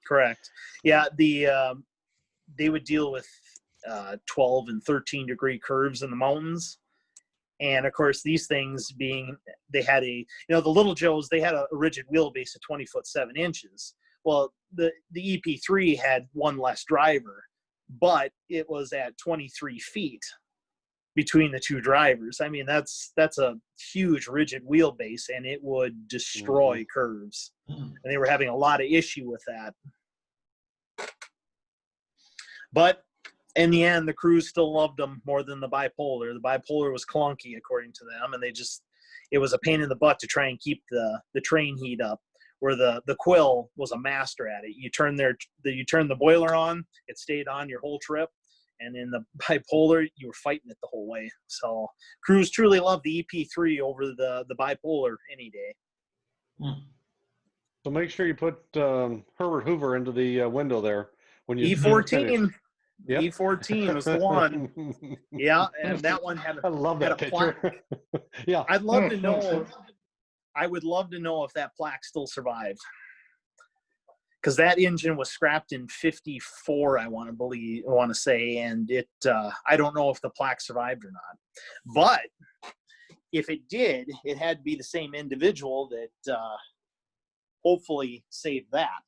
Correct. Yeah, they would deal with 12 and 13 degree curves in the mountains. And of course, these things they had the Little Joes, they had a rigid wheelbase of 20 foot 7 inches. Well, the EP3 had one less driver, but it was at 23 feet between the two drivers. I mean, that's a huge rigid wheelbase, and it would destroy curves. And they were having a lot of issue with that. But in the end, the crews still loved them more than the bipolar. The bipolar was clunky, according to them, and it was a pain in the butt to try and keep the train heat up, where the Quill was a master at it. You turn the boiler on, it stayed on your whole trip, and in the bipolar, you were fighting it the whole way. So crews truly loved the EP3 over the bipolar any day. So make sure you put Herbert Hoover into the window there when you E14. Yep. E14 was the one. Yeah, and that one had I love that picture. Yeah. I'd love to know. I would love to know if that plaque still survived, because that engine was scrapped in '54. I want to say, and it. I don't know if the plaque survived or not. But if it did, it had to be the same individual that hopefully saved that.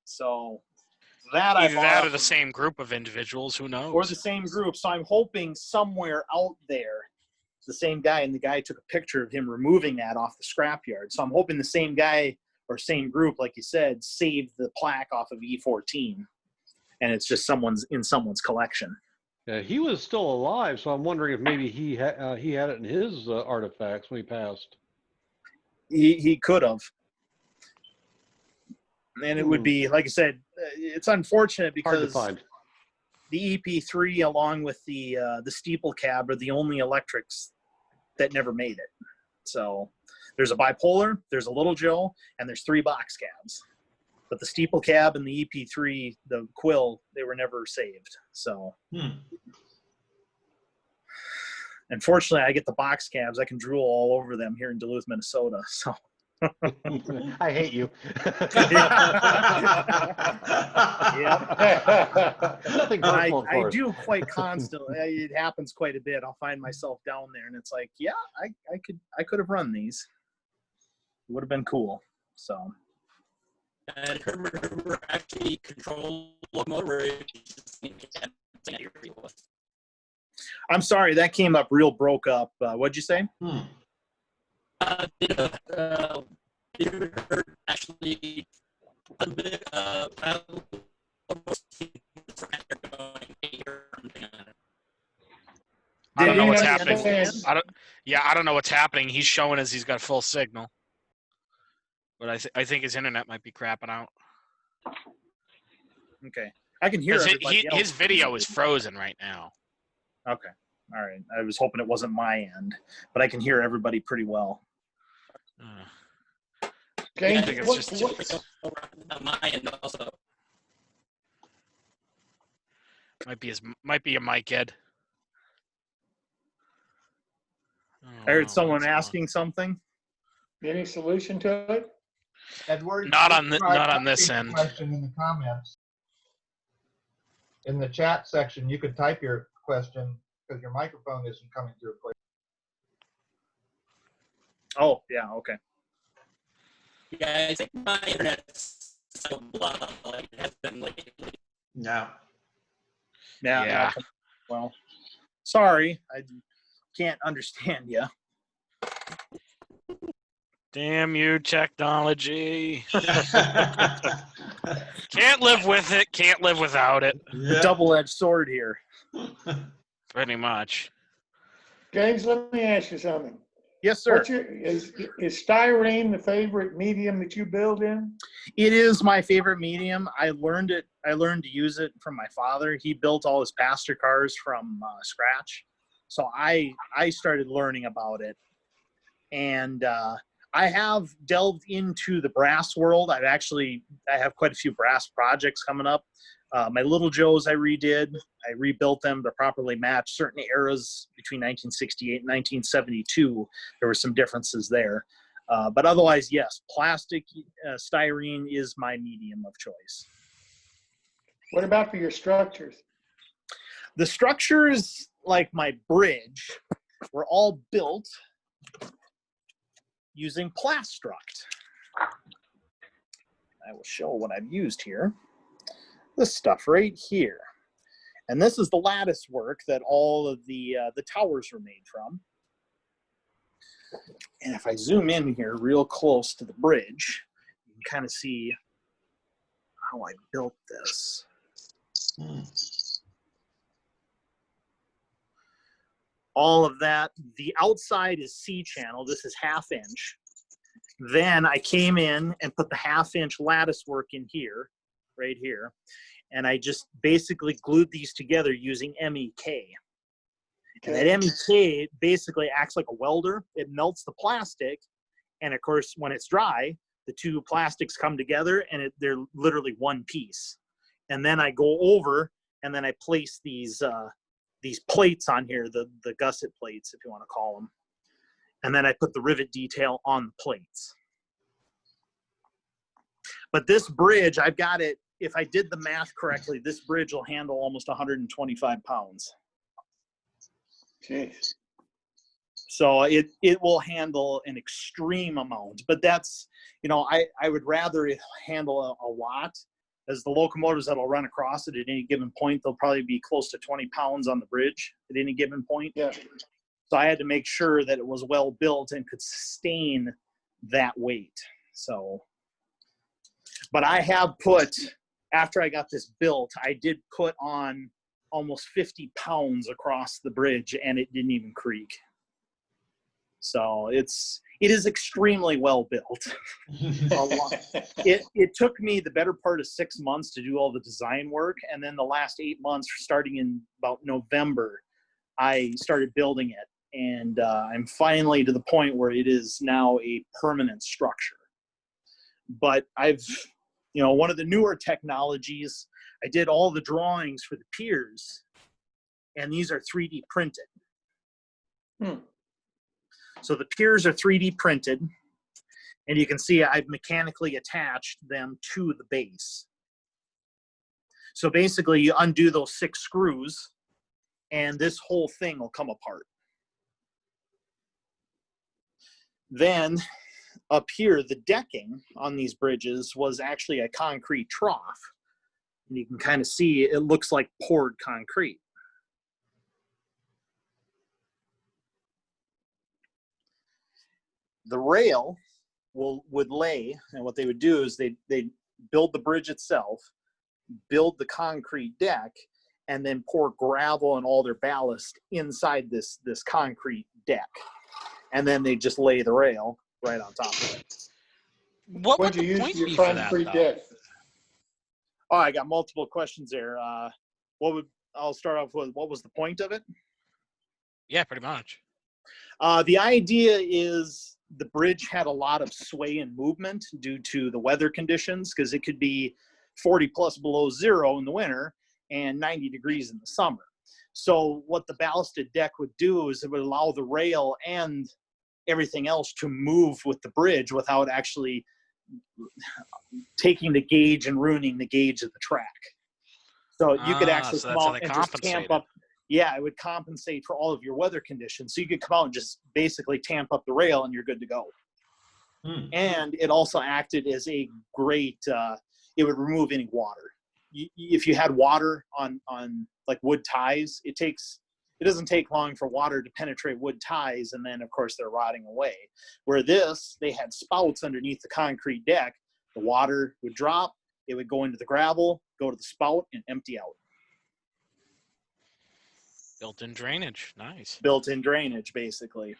So that Either that or the same group of individuals, who knows? Or the same group. So I'm hoping somewhere out there, the same guy, and the guy took a picture of him removing that off the scrapyard. So I'm hoping the same guy or same group, like you said, saved the plaque off of E14, and it's just in someone's collection. Yeah, he was still alive, so I'm wondering if maybe he had it in his artifacts when he passed. He could have. And it would be, like I said, it's unfortunate because the EP3 along with the steeple cab are the only electrics that never made it. So there's a bipolar, there's a Little Joe, and there's 3 box cabs. But the steeple cab and the EP3, the Quill, they were never saved. So unfortunately, I get the box cabs. I can drool all over them here in Duluth, Minnesota. So I hate you. Nothing personal, I do quite constantly. It happens quite a bit. I'll find myself down there, and it's like, yeah, I could have run these. It would have been cool. So. And Herbert actually controlled locomotive. I'm sorry, that came up real broke up. What'd you say? Actually a bit I don't know what's happening. I don't know what's happening. He's showing us he's got full signal, but I think his internet might be crapping out. Okay, I can hear his video is frozen right now. Okay. All right. I was hoping it wasn't my end, but I can hear everybody pretty well. James, Yeah, think it's what, just- what, on my end also. Might be a mic, Ed. Oh, I heard wow, someone what's going on? asking something. any solution to it? Edward, Not you on try not on this typing end. the question in the comments. In the chat section, you could type your question because your microphone isn't coming through clear. Oh, yeah. Okay. Yeah, I think my internet's so blah like it has been lately. No. Yeah. Well, sorry. I can't understand you. Damn you, technology. Can't live with it. Can't live without it. Yeah. Double-edged sword here. Pretty much. James, let me ask you something. Yes, sir. Is styrene the favorite medium that you build in? It is my favorite medium. I learned to use it from my father. He built all his passenger cars from scratch. So I started learning about it. And I have delved into the brass world. I have quite a few brass projects coming up. My Little Joes I redid. I rebuilt them to properly match certain eras between 1968 and 1972. There were some differences there. But otherwise, yes, plastic styrene is my medium of choice. What about for your structures? The structures, like my bridge, were all built using Plastruct. I will show what I've used here. This stuff right here. And this is the lattice work that all of the towers were made from. And if I zoom in here real close to the bridge, you can kind of see how I built this. All of that, the outside is C-channel. This is 1/2 inch. Then I came in and put the 1/2 inch lattice work in here, right here. And I just basically glued these together using MEK. And that MEK basically acts like a welder. It melts the plastic. And of course, when it's dry, the two plastics come together and they're literally one piece. And then I go over and then I place these plates on here, the gusset plates, if you want to call them. And then I put the rivet detail on the plates. But this bridge, I've got it, if I did the math correctly, this bridge will handle almost 125 pounds. Jeez. So it will handle an extreme amount, but that's, I would rather it handle a lot, as the locomotives that'll run across it at any given point, they'll probably be close to 20 pounds on the bridge at any given point. Yeah. So I had to make sure that it was well built and could sustain that weight. So, but I have put, after I got this built, I did put on almost 50 pounds across the bridge and it didn't even creak. So it is extremely well built. It took me the better part of 6 months to do all the design work. And then the last 8 months, starting in about November, I started building it. And I'm finally to the point where it is now a permanent structure. But one of the newer technologies, I did all the drawings for the piers, and these are 3D printed. So the piers are 3D printed, and you can see I've mechanically attached them to the base. So basically you undo those 6 screws, and this whole thing will come apart. Then up here, the decking on these bridges was actually a concrete trough. And you can kind of see it looks like poured concrete. The rail would lay, and what they would do is they build the bridge itself, build the concrete deck, and then pour gravel and all their ballast inside this concrete deck. And then they just lay the rail right on top of it. What would What'd you the use point for your be for that, concrete though? deck? Oh, I got multiple questions there. I'll start off with, what was the point of it? Yeah, pretty much. The idea is the bridge had a lot of sway and movement due to the weather conditions, because it could be 40 plus below zero in the winter and 90 degrees in the summer. So what the ballasted deck would do is it would allow the rail and everything else to move with the bridge without actually taking the gauge and ruining the gauge of the track. So you could actually so come that's how out they and just tamp compensated. up. Yeah, it would compensate for all of your weather conditions. So you could come out and just basically tamp up the rail and you're good to go. And it also acted as a great, it would remove any water. If you had water on like wood ties, it doesn't take long for water to penetrate wood ties, and then of course they're rotting away. Where this, they had spouts underneath the concrete deck. The water would drop, it would go into the gravel, go to the spout, and empty out. Built-in drainage. Nice. Built-in drainage, basically,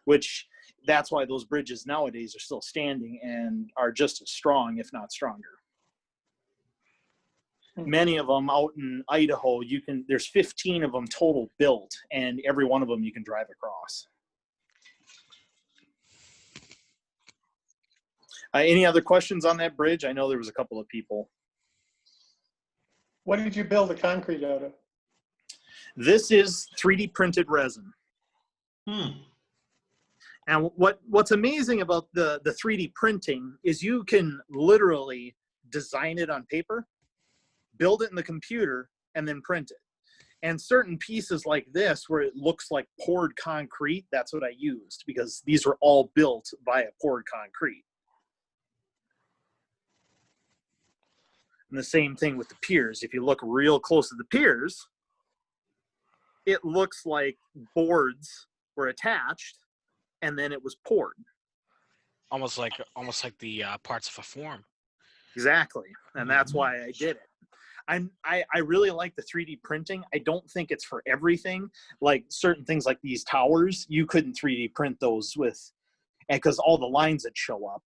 which that's why those bridges nowadays are still standing and are just as strong, if not stronger. Many of them out in Idaho, there's 15 of them total built, and every one of them you can drive across. Any other questions on that bridge? I know there was a couple of people. What did you build the concrete out of? This is 3D printed resin. And what's amazing about the 3D printing is you can literally design it on paper, build it in the computer, and then print it. And certain pieces like this, where it looks like poured concrete, that's what I used, because these were all built via poured concrete. And the same thing with the piers. If you look real close to the piers, it looks like boards were attached and then it was poured. Almost like the parts of a form. Exactly. And that's why I did it. I really like the 3D printing. I don't think it's for everything. Like certain things like these towers, you couldn't 3D print those because all the lines that show up.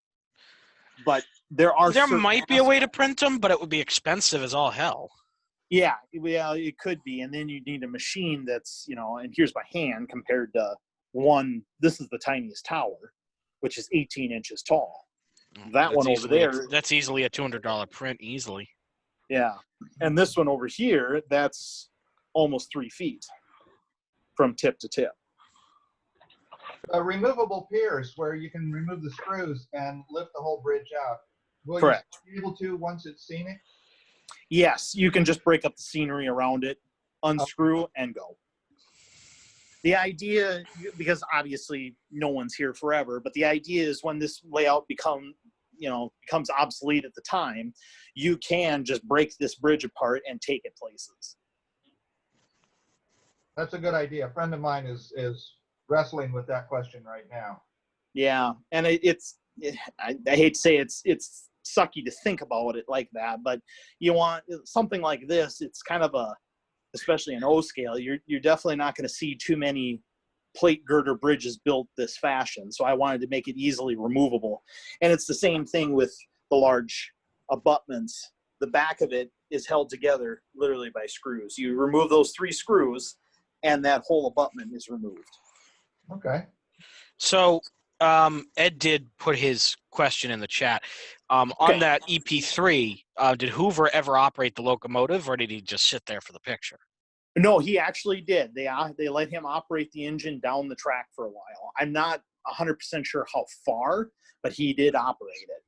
But there might be a way to print them, but it would be expensive as all hell. Yeah, it could be. And then you need a machine that's, and here's my hand compared to this is the tiniest tower, which is 18 inches tall. That one over there. That's easily a $200 print, easily. Yeah. And this one over here, that's almost 3 feet from tip to tip. Removable piers where you can remove the screws and lift the whole bridge out. Will Correct. you be able to once it's scenic? Yes, you can just break up the scenery around it, unscrew, and go. The idea, because obviously no one's here forever, but the idea is when this layout becomes obsolete at the time, you can just break this bridge apart and take it places. That's a good idea. A friend of mine is wrestling with that question right now. Yeah, and I hate to say it's sucky to think about it like that, but you want something like this. It's kind of especially an O scale, you're definitely not going to see too many plate girder bridges built this fashion. So I wanted to make it easily removable. And it's the same thing with the large abutments. The back of it is held together literally by screws. You remove those 3 screws and that whole abutment is removed. Okay. So Ed did put his question in the chat. On that EP3, did Hoover ever operate the locomotive, or did he just sit there for the picture? No, he actually did. They let him operate the engine down the track for a while. I'm not 100% sure how far, but he did operate it.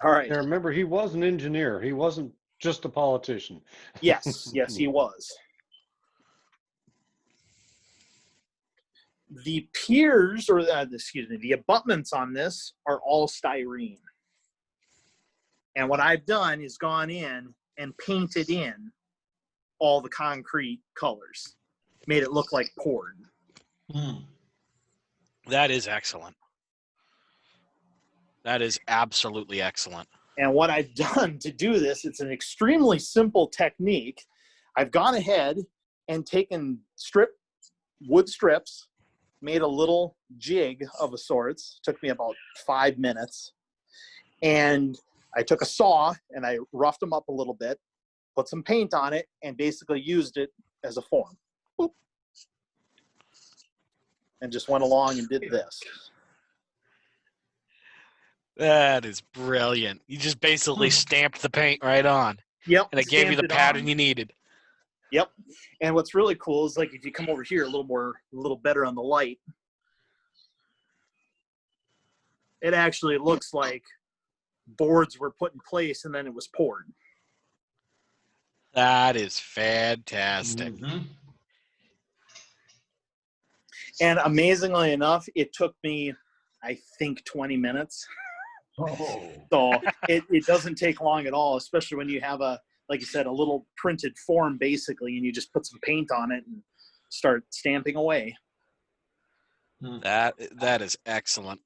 All right. Now remember, he was an engineer. He wasn't just a politician. Yes, he was. The piers, the abutments on this are all styrene. And what I've done is gone in and painted in all the concrete colors, made it look like poured. That is excellent. That is absolutely excellent. And what I've done to do this, it's an extremely simple technique. I've gone ahead and taken wood strips, made a little jig of a sorts. Took me about 5 minutes. And I took a saw and I roughed them up a little bit, put some paint on it, and basically used it as a form. boop, and just went along and did this. That is brilliant. You just basically stamped the paint right on, Yep. and it gave you stamped the it pattern on. you needed. Yep. And what's really cool is like if you come over here a little better on the light, it actually looks like boards were put in place and then it was poured. That is fantastic. And amazingly enough, it took me, I think, 20 minutes. Oh. So it doesn't take long at all, especially when you have like you said, a little printed form basically, and you just put some paint on it and start stamping away. That is excellent.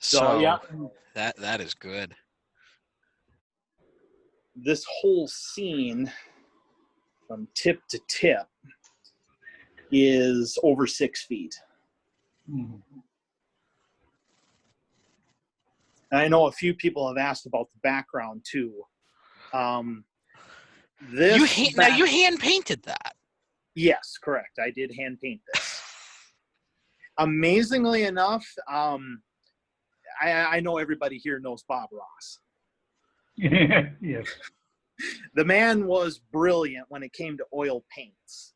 So yeah, that is good. this whole scene from tip to tip is over 6 feet. And I know a few people have asked about the background too. Now you hand painted that. Yes, correct. I did hand paint this. Amazingly enough, I know everybody here knows Bob Ross. Yes. The man was brilliant when it came to oil paints.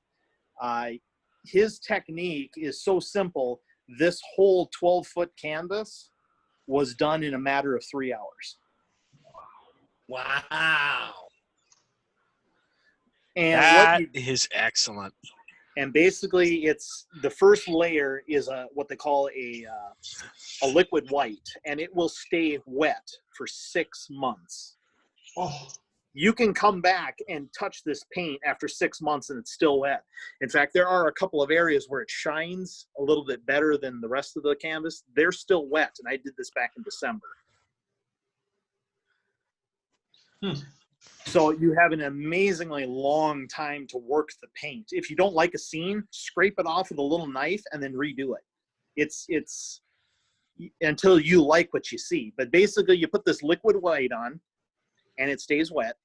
His technique is so simple. This whole 12-foot canvas was done in a matter of 3 hours. Wow. And That is excellent. And basically, it's the first layer is what they call a liquid white, and it will stay wet for 6 months. Oh, You can come back and touch this paint after 6 months, and it's still wet. In fact, there are a couple of areas where it shines a little bit better than the rest of the canvas. They're still wet, and I did this back in December. So you have an amazingly long time to work the paint. If you don't like a scene, scrape it off with a little knife and then redo it. It's until you like what you see. But basically you put this liquid white on and it stays wet.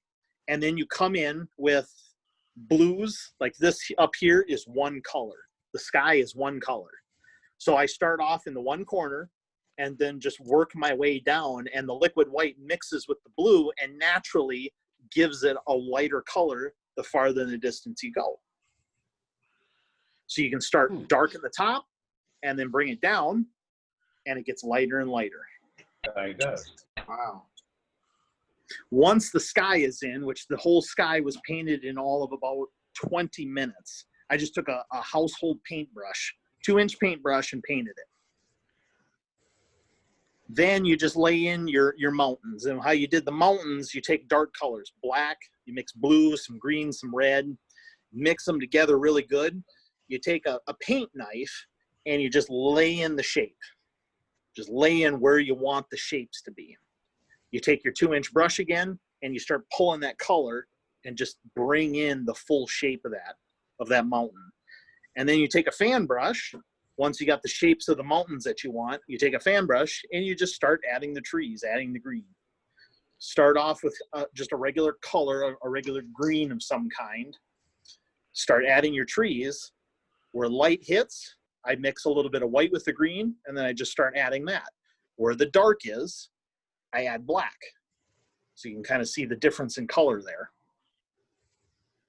And then you come in with blues, like this up here is one color. The sky is one color. So I start off in the one corner and then just work my way down, and the liquid white mixes with the blue and naturally gives it a lighter color the farther in the distance you go. So you can start dark at the top and then bring it down, and it gets lighter and lighter. It does. wow. Once the sky is in, which the whole sky was painted in all of about 20 minutes, I just took a household paintbrush, 2-inch paintbrush, and painted it. Then you just lay in your mountains. And how you did the mountains, you take dark colors, black, you mix blue, some green, some red, mix them together really good. You take a paint knife and you just lay in the shape. Just lay in where you want the shapes to be. You take your 2-inch brush again and you start pulling that color and just bring in the full shape of that mountain. And then you take a fan brush. Once you got the shapes of the mountains that you want, you take a fan brush and you just start adding the trees, adding the green. Start off with just a regular color, a regular green of some kind. Start adding your trees. Where light hits, I mix a little bit of white with the green, and then I just start adding that. Where the dark is, I add black. So you can kind of see the difference in color there.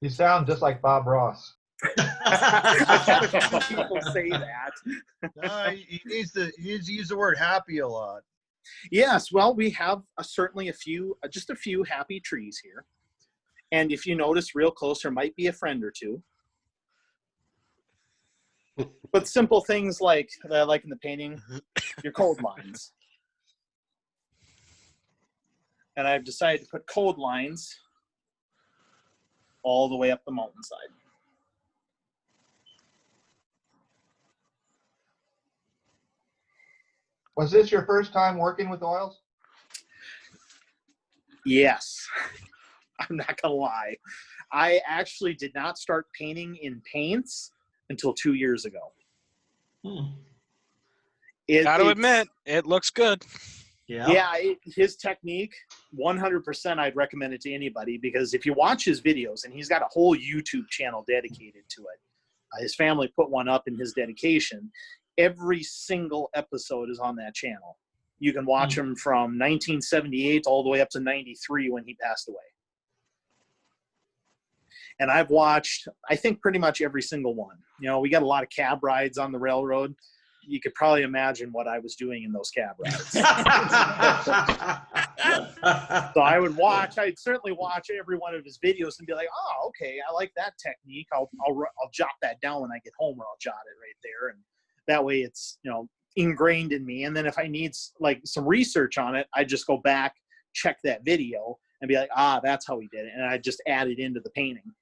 You sound just like Bob Ross. I've had a few people say that. He needs to use the word happy a lot. Yes, well, we have certainly just a few happy trees here. And if you notice real close, there might be a friend or two. But simple things like that I like in the painting, your code lines. And I've decided to put code lines all the way up the mountainside. Was this your first time working with oils? Yes, I'm not gonna lie. I actually did not start painting in paints until 2 years ago. Gotta admit, it looks good. Yeah, his technique, 100% I'd recommend it to anybody, because if you watch his videos, and he's got a whole YouTube channel dedicated to it. His family put one up in his dedication. Every single episode is on that channel. You can watch him from 1978 all the way up to 93 when he passed away. And I've watched, I think, pretty much every single one. You know, we got a lot of cab rides on the railroad. You could probably imagine what I was doing in those cab rides. So I'd certainly watch every one of his videos and be like, oh, okay, I like that technique. I'll jot that down when I get home, or I'll jot it right there. And that way it's, you know, ingrained in me. And then if I need like some research on it, I just go back, check that video and be like, that's how he did it. And I just add it into the painting.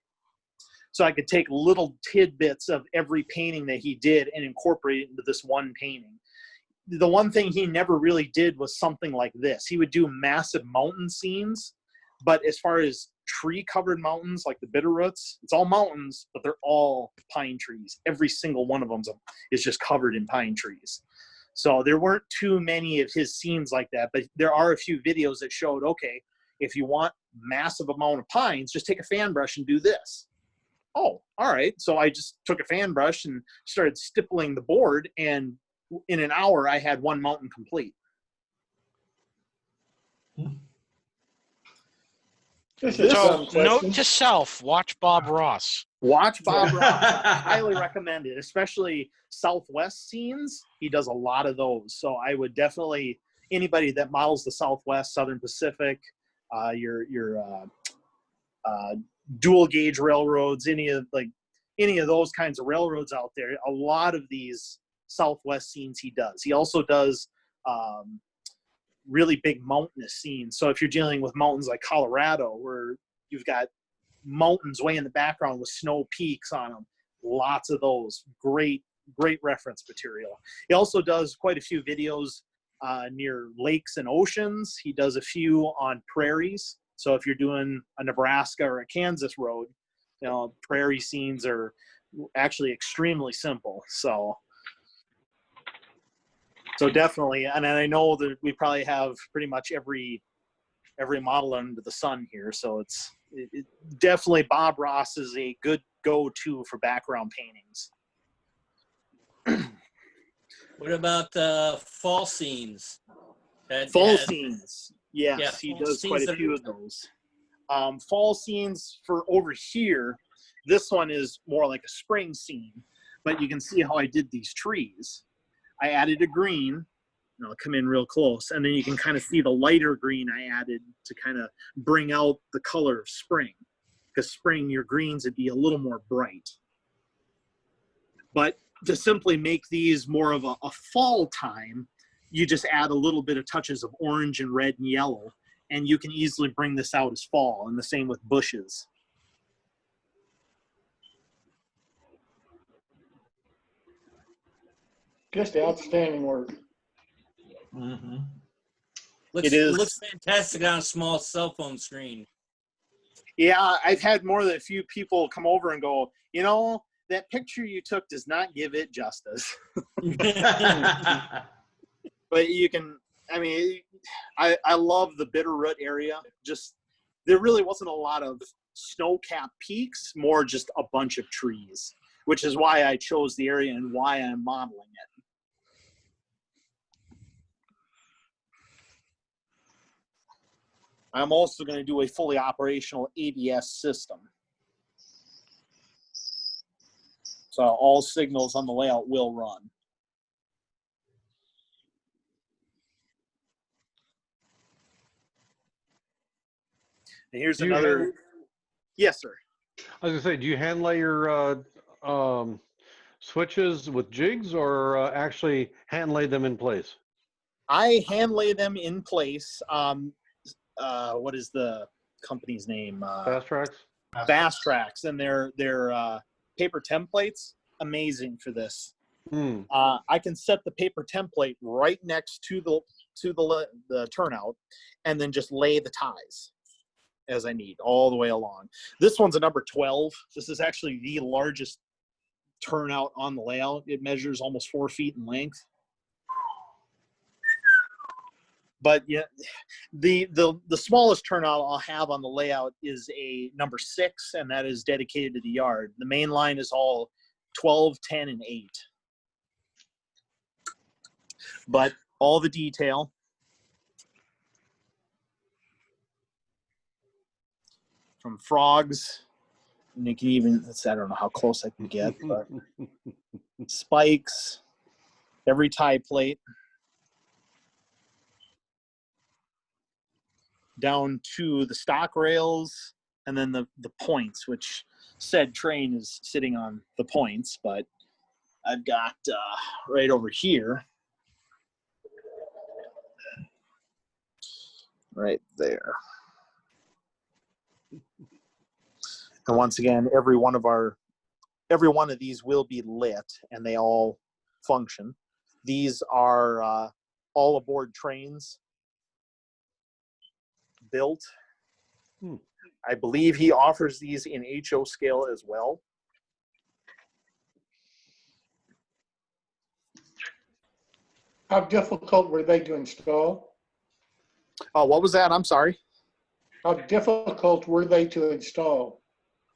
So I could take little tidbits of every painting that he did and incorporate it into this one painting. The one thing he never really did was something like this. He would do massive mountain scenes, but as far as tree-covered mountains, like the Bitterroots, it's all mountains, but they're all pine trees. Every single one of them is just covered in pine trees. So there weren't too many of his scenes like that, but there are a few videos that showed, okay, if you want massive amount of pines, just take a fan brush and do this. Oh, all right. So I just took a fan brush and started stippling the board, and in an hour I had one mountain complete. So note to self, watch Bob Ross. Watch Bob Ross. I highly recommend it, especially Southwest scenes. He does a lot of those. So I would definitely, anybody that models the Southwest, Southern Pacific, your dual gauge railroads, any of those kinds of railroads out there, a lot of these Southwest scenes he does. He also does really big mountainous scenes. So if you're dealing with mountains like Colorado, where you've got mountains way in the background with snow peaks on them, lots of those. Great reference material. He also does quite a few videos near lakes and oceans. He does a few on prairies. So if you're doing a Nebraska or a Kansas road, you know, prairie scenes are actually extremely simple. So definitely, and I know that we probably have pretty much every model under the sun here. So it's definitely Bob Ross is a good go-to for background paintings. What about fall scenes? Fall scenes. Yes, Yeah, he fall does scenes quite a that few of those. Fall scenes for over here, this one is more like a spring scene, but you can see how I did these trees. I added a green, and I'll come in real close, and then you can kind of see the lighter green I added to kind of bring out the color of spring. Because spring, your greens would be a little more bright. But to simply make these more of a fall time, you just add a little bit of touches of orange and red and yellow, and you can easily bring this out as fall, and the same with bushes. Just outstanding work. Mm-hmm. It looks fantastic on a small cell phone screen. Yeah, I've had more than a few people come over and go, you know, that picture you took does not give it justice. But you can, I mean, I love the Bitterroot area. Just, there really wasn't a lot of snow-capped peaks, more just a bunch of trees, which is why I chose the area and why I'm modeling it. I'm also going to do a fully operational ABS system. So all signals on the layout will run. And here's another. Yes, sir. I was gonna say, do you hand lay your switches with jigs, or actually hand lay them in place? I hand lay them in place. What is the company's name? Fast Tracks? Fast Tracks, and their paper templates, amazing for this. I can set the paper template right next to the turnout, and then just lay the ties as I need all the way along. This one's a number 12. This is actually the largest turnout on the layout. It measures almost 4 feet in length. But yeah, the smallest turnout I'll have on the layout is a number 6, and that is dedicated to the yard. The main line is all 12, 10, and 8. But all the detail. From frogs, and you can even, I don't know how close I can get, but spikes, every tie plate, down to the stock rails, and then the points, which said train is sitting on the points, but I've got right over here, right there. And once again, every one of these will be lit, and they all function. These are all aboard trains built. I believe he offers these in HO scale as well. How difficult were they to install? Oh, what was that? I'm sorry. How difficult were they to install?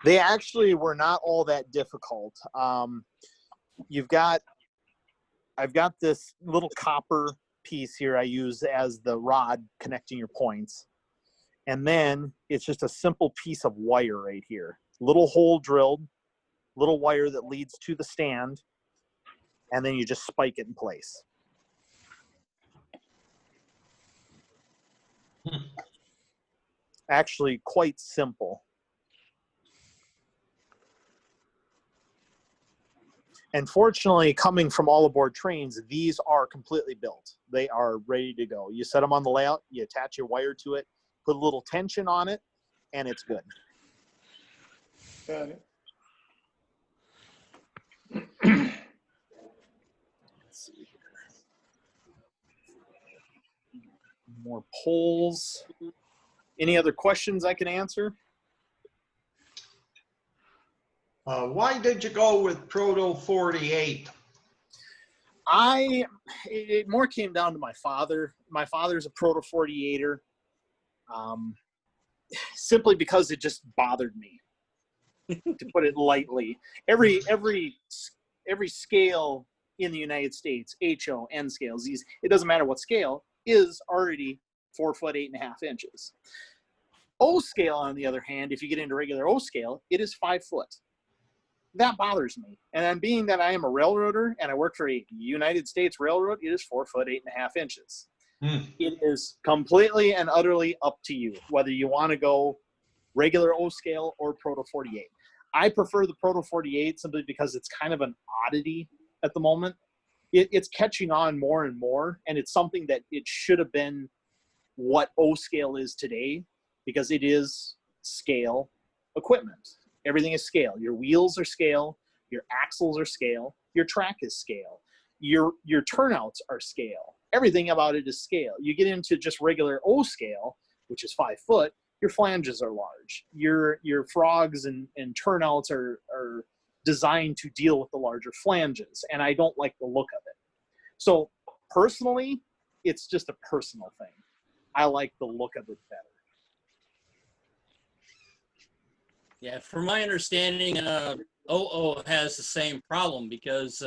They actually were not all that difficult. I've got this little copper piece here I use as the rod connecting your points. And then it's just a simple piece of wire right here. Little hole drilled, little wire that leads to the stand, and then you just spike it in place. Actually quite simple. And fortunately, coming from all aboard trains, these are completely built. They are ready to go. You set them on the layout, you attach your wire to it, put a little tension on it, and it's good. Got it. Let's see here. More polls. Any other questions I can answer? Why did you go with Proto 48? It more came down to my father. My father's a Proto 48er. Simply because it just bothered me, to put it lightly. Every scale in the United States, HO, N scales, it doesn't matter what scale, is already 4 foot 8.5 inches. O scale, on the other hand, if you get into regular O scale, it is 5 foot. That bothers me. And being that I am a railroader and I work for a United States railroad, it is 4 foot 8.5 inches. It is completely and utterly up to you whether you want to go regular O scale or Proto 48. I prefer the Proto 48 simply because it's kind of an oddity at the moment. It's catching on more and more, and it's something that it should have been what O scale is today, because it is scale equipment. Everything is scale. Your wheels are scale, your axles are scale, your track is scale, your turnouts are scale. Everything about it is scale. You get into just regular O scale, which is 5 foot, your flanges are large. Your frogs and turnouts are designed to deal with the larger flanges, and I don't like the look of it. So personally, it's just a personal thing. I like the look of it better. Yeah, from my understanding, OO has the same problem because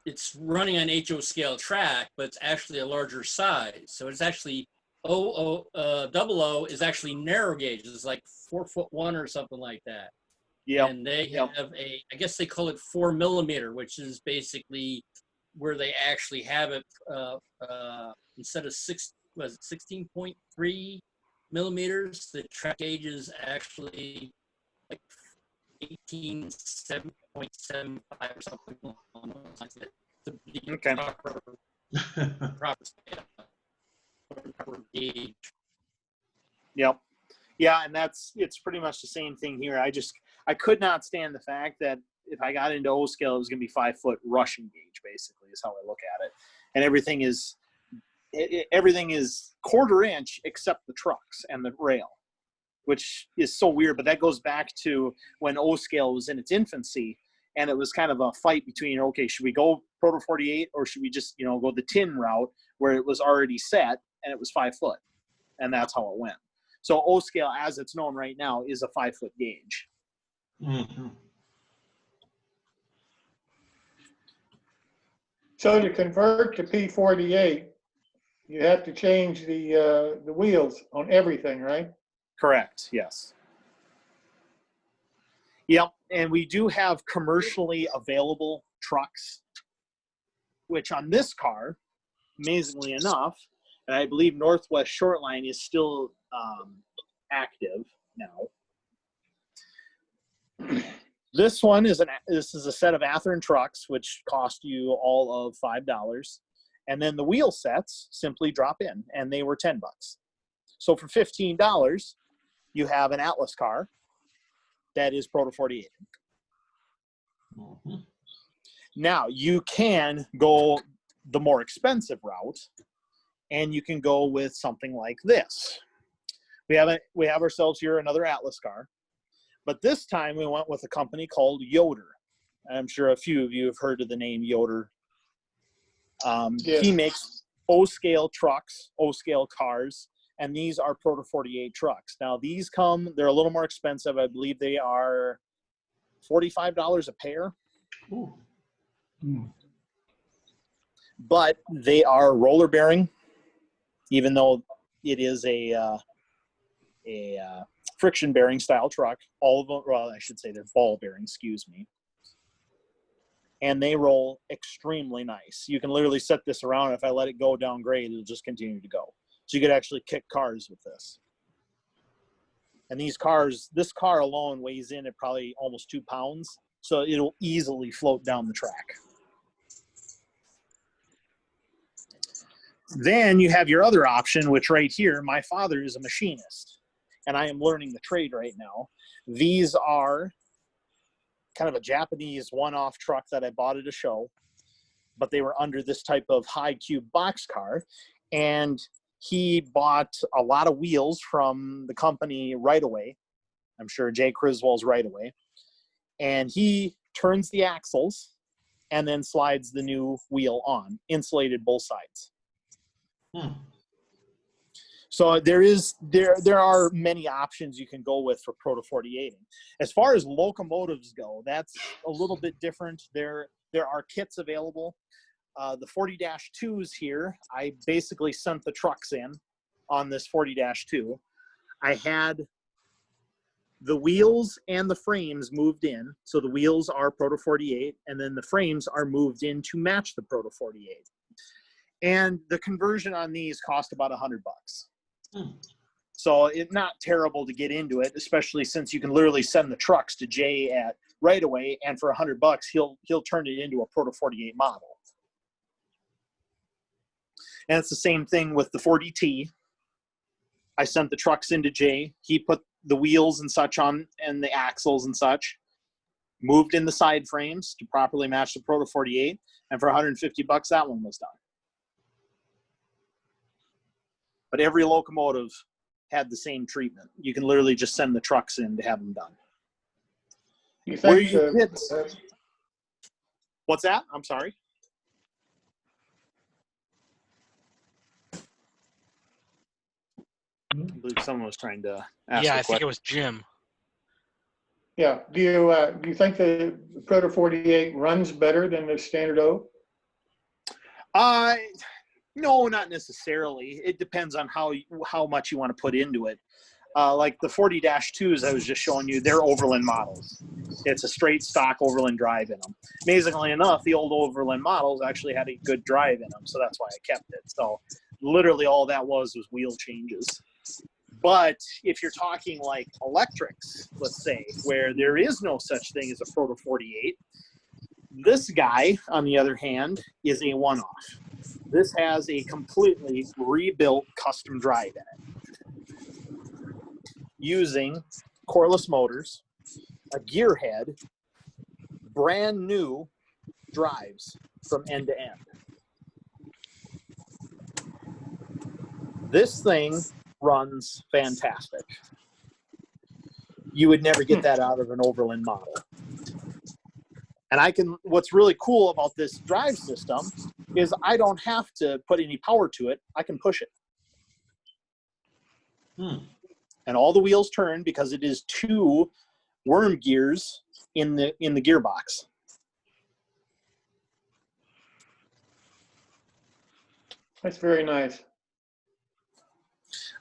it's running on HO scale track, but it's actually a larger size. So it's actually double O is actually narrow gauge. It's like 4 foot 1 or something like that. Yeah. And they have I guess they call it 4 millimeter, which is basically where they actually have it instead of 16.3 millimeters. The track gauge is actually like 18.75 or something along those lines. Okay. Proper scale, proper gauge. Yep. Yeah, and it's pretty much the same thing here. I could not stand the fact that if I got into O scale, it was going to be 5 foot Russian gauge, basically, is how I look at it. And everything is 1/4 inch except the trucks and the rail, which is so weird. But that goes back to when O scale was in its infancy, And it was kind of a fight between, okay, should we go Proto 48 or should we just, go the tin route where it was already set and it was 5 foot, and that's how it went. So O scale, as it's known right now, is a 5 foot gauge. Mm-hmm. So to convert to P48, you have to change the wheels on everything, right? Correct. Yes. Yep. And we do have commercially available trucks, which on this car, amazingly enough, and I believe Northwest Shortline is still active now. This one is this is a set of Athearn trucks, which cost you all of $5, and then the wheel sets simply drop in, and they were $10. So for $15, you have an Atlas car that is Proto 48. Mm-hmm. Now you can go the more expensive route, and you can go with something like this. We have ourselves here another Atlas car, but this time we went with a company called Yoder. I'm sure a few of you have heard of the name Yoder. Yes. He makes O-scale trucks, O-scale cars, and these are Proto 48 trucks. Now these they're a little more expensive. I believe they are $45 a pair. Ooh. But they are roller bearing, even though it is a friction bearing style truck. All of them, well, I should say they're ball bearing, excuse me. And they roll extremely nice. You can literally set this around. If I let it go down grade, it'll just continue to go. So you could actually kick cars with this. And this car alone weighs in at probably almost 2 pounds. So it'll easily float down the track. Then you have your other option, which right here, my father is a machinist, and I am learning the trade right now. These are kind of a Japanese one-off truck that I bought at a show, but they were under this type of high cube box car, and he bought a lot of wheels from the company Right Away. I'm sure Jay Criswell's Right Away. And he turns the axles and then slides the new wheel on, insulated both sides. So there are many options you can go with for Proto 48. As far as locomotives go, that's a little bit different. There are kits available. The 40-2s here, I basically sent the trucks in on this 40-2. I had the wheels and the frames moved in. So the wheels are Proto 48, and then the frames are moved in to match the Proto 48. And the conversion on these cost about $100. So it's not terrible to get into it, especially since you can literally send the trucks to Jay at Right Away, and for $100, he'll turn it into a Proto 48 model. And it's the same thing with the 40T. I sent the trucks into Jay. He put the wheels and such on, and the axles and such, moved in the side frames to properly match the Proto 48, and for $150, that one was done. But every locomotive had the same treatment. You can literally just send the trucks in to have them done. You think What's that? I'm sorry. I believe someone was trying to ask Yeah, a I think question. it was Jim. Yeah. Do you think the Proto 48 runs better than the standard O? No, not necessarily. It depends on how much you want to put into it. Like the 40-2s I was just showing you, they're Overland models. It's a straight stock Overland drive in them. Amazingly enough, the old Overland models actually had a good drive in them, so that's why I kept it. So literally all that was wheel changes. But if you're talking like electrics, let's say, where there is no such thing as a Proto 48, this guy, on the other hand, is a one-off. This has a completely rebuilt custom drive in it, using coreless motors, a gear head, brand new drives from end to end. This thing runs fantastic. You would never get that out of an Overland model. And what's really cool about this drive system is I don't have to put any power to it. I can push it. And all the wheels turn because it is 2 worm gears in the gearbox. That's very nice.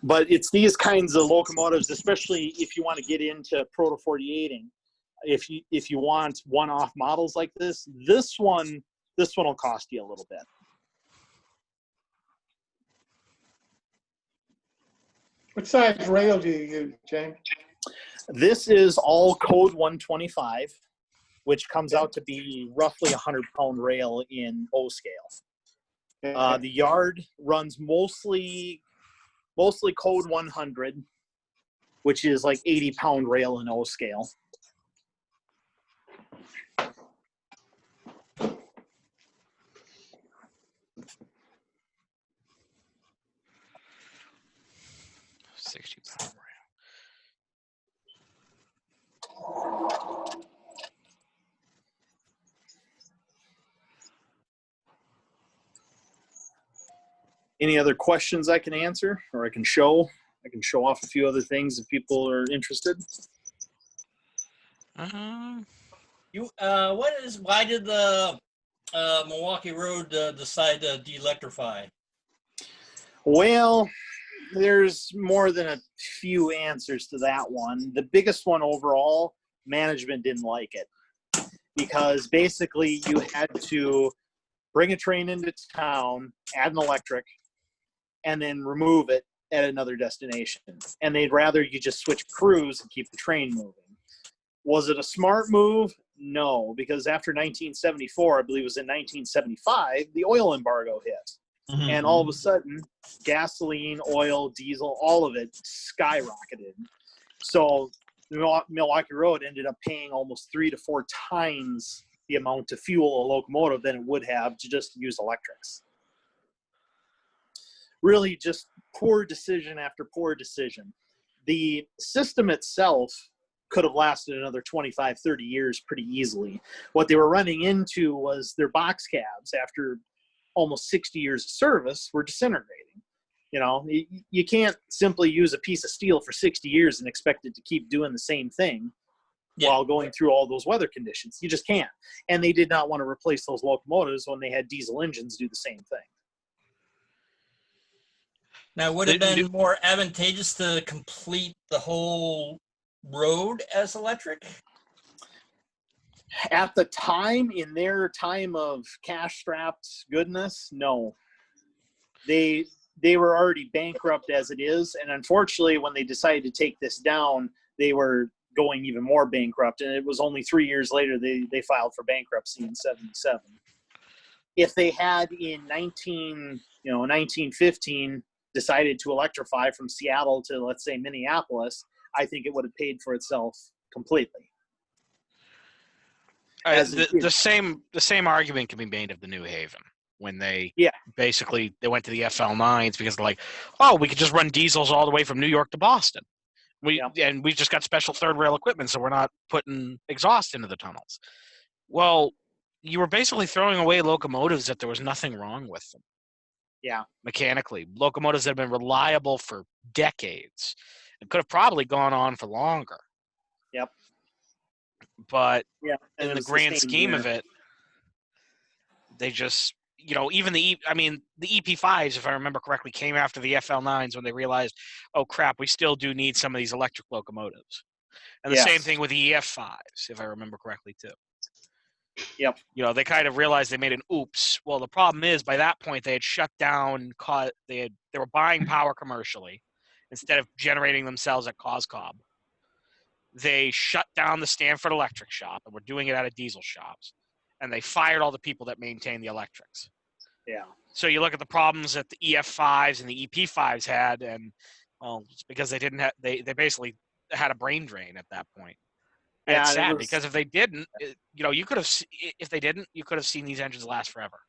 But it's these kinds of locomotives, especially if you want to get into proto 48ing. If you want one-off models like this one will cost you a little bit. What size rail do you use, James? This is all code 125, which comes out to be roughly 100-pound rail in O scale. The yard runs mostly code 100, which is like 80-pound rail in O scale. Any other questions I can answer, or I can show off a few other things if people are interested. Why did the Milwaukee Road decide to de-electrify? Well, there's more than a few answers to that one. The biggest one overall, management didn't like it because basically you had to bring a train into town, add an electric, and then remove it at another destination. And they'd rather you just switch crews and keep the train moving. Was it a smart move? No, because after 1974, I believe it was in 1975, the oil embargo hit. And all of a sudden, gasoline, oil, diesel, all of it skyrocketed. So the Milwaukee Road ended up paying almost 3 to 4 times the amount to fuel a locomotive than it would have to just use electrics. Really just poor decision after poor decision. The system itself could have lasted another 25, 30 years pretty easily. What they were running into was their box cabs after almost 60 years of service were disintegrating. You know, you can't simply use a piece of steel for 60 years and expect it to keep doing the same thing while going through all those weather conditions. You just can't. And they did not want to replace those locomotives when they had diesel engines do the same thing. Now, would it have been more advantageous to complete the whole road as electric? At the time, in their time of cash-strapped goodness, no. They were already bankrupt as it is, and unfortunately, when they decided to take this down, they were going even more bankrupt, and it was only 3 years later they filed for bankruptcy in 77. If they had in 1915 decided to electrify from Seattle to, let's say, Minneapolis, I think it would have paid for itself completely. The same argument can be made of the New Haven when they basically they went to the FL9s because they're like, oh, we could just run diesels all the way from New York to Boston. And we just got special third rail equipment, so we're not putting exhaust into the tunnels. Well, you were basically throwing away locomotives that there was nothing wrong with them. Yeah. Mechanically. Locomotives that have been reliable for decades. It could have probably gone on for longer. Yep. But in the grand scheme of it, they just, even the EP5s, if I remember correctly, came after the FL9s when they realized, oh crap, we still do need some of these electric locomotives. And the same thing with the EF5s, if I remember correctly too. Yep. They kind of realized they made an oops. Well, the problem is by that point they had shut down. They were buying power commercially instead of generating themselves at Coscob. They shut down the Stanford Electric Shop and were doing it out of diesel shops, and they fired all the people that maintained the electrics. Yeah. So you look at the problems that the EF5s and the EP5s had, and it's because they didn't have they basically had a brain drain at that point. And it's sad because if they didn't, you could have seen these engines last forever.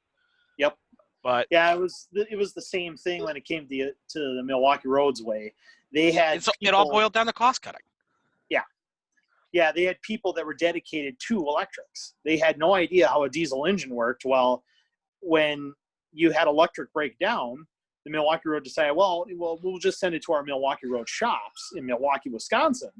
Yep. But it was the same thing when it came to the Milwaukee Roads way. They had it all boiled down to cost cutting. Yeah. Yeah, they had people that were dedicated to electrics. They had no idea how a diesel engine worked. Well, when you had electric break down, the Milwaukee Road decided, well, we'll just send it to our Milwaukee Road shops in Milwaukee, Wisconsin,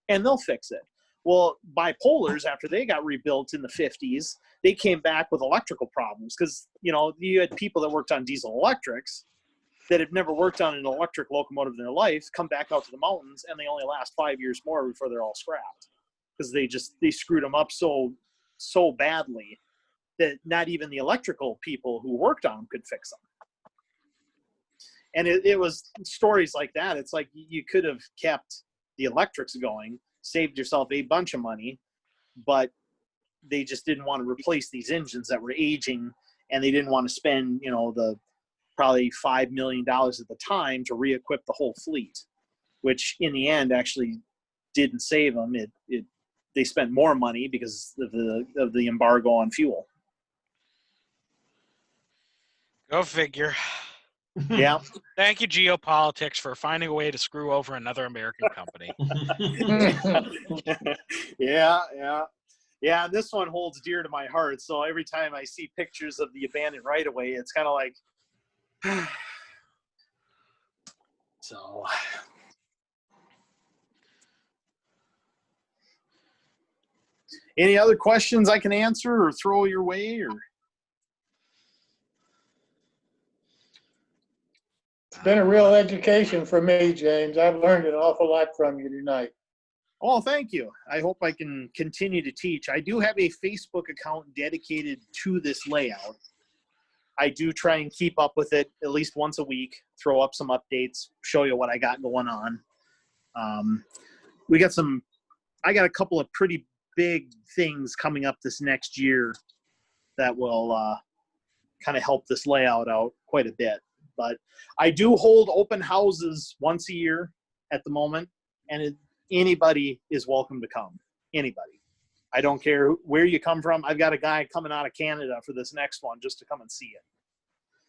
and they'll fix it. Well, bipolars, after they got rebuilt in the 50s, they came back with electrical problems because, you know, you had people that worked on diesel electrics that have never worked on an electric locomotive in their life come back out to the mountains, and they only last 5 years more before they're all scrapped because they screwed them up so badly that not even the electrical people who worked on them could fix them. And it was stories like that. It's like you could have kept the electrics going, saved yourself a bunch of money, but they just didn't want to replace these engines that were aging, and they didn't want to spend, you know, the probably $5 million at the time to re-equip the whole fleet, which in the end actually didn't save them. They spent more money because of the embargo on fuel. Go figure. Yeah. Thank you, geopolitics, for finding a way to screw over another American company. Yeah. This one holds dear to my heart. So every time I see pictures of the abandoned right-of-way, it's kind of like, so. Any other questions I can answer or throw your way? Or It's been a real education for me, James. I've learned an awful lot from you tonight. oh, thank you. I hope I can continue to teach. I do have a Facebook account dedicated to this layout. I do try and keep up with it at least once a week, throw up some updates, show you what I got going on. I got a couple of pretty big things coming up this next year that will kind of help this layout out quite a bit. But I do hold open houses once a year at the moment, and anybody is welcome to come. Anybody. I don't care where you come from. I've got a guy coming out of Canada for this next one just to come and see it.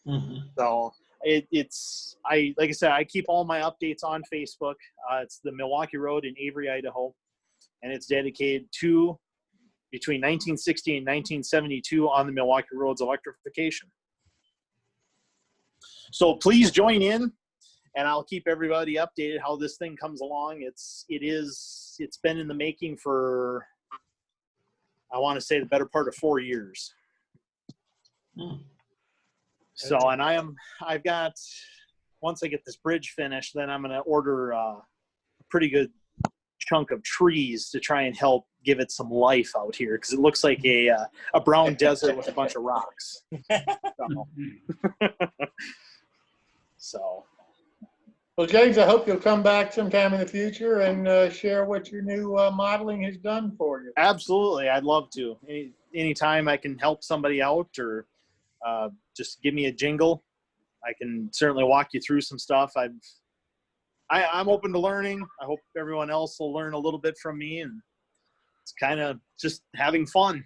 Mm-hmm. So like I said, I keep all my updates on Facebook. It's the Milwaukee Road in Avery, Idaho, and it's dedicated to between 1960 and 1972 on the Milwaukee Road's electrification. So please join in, and I'll keep everybody updated how this thing comes along. It's been in the making for, I want to say, the better part of 4 years. So, and I've got, once I get this bridge finished, then I'm going to order a pretty good chunk of trees to try and help give it some life out here, because it looks like a brown desert with a bunch of rocks. So. Well, James, I hope you'll come back sometime in the future and share what your new modeling has done for you. Absolutely. I'd love to. Anytime I can help somebody out, or just give me a jingle, I can certainly walk you through some stuff. I'm open to learning. I hope everyone else will learn a little bit from me, and it's kind of just having fun.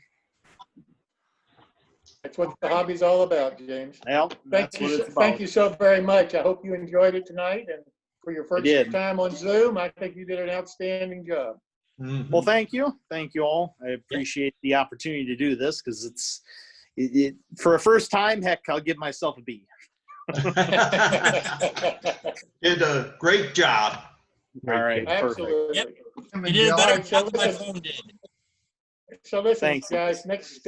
That's what the hobby's all about, James. Yeah, that's what it's about. Thank you so very much. I hope you enjoyed it tonight. And for your first time on Zoom, I think you did an outstanding job. Mm-hmm. Well, thank you. Thank you all. I appreciate the opportunity to do this, because it's for a first time, heck, I'll give myself a B. Did a great job. All right. Absolutely. Yep. You did better than my phone did. So listen, Thanks. guys, next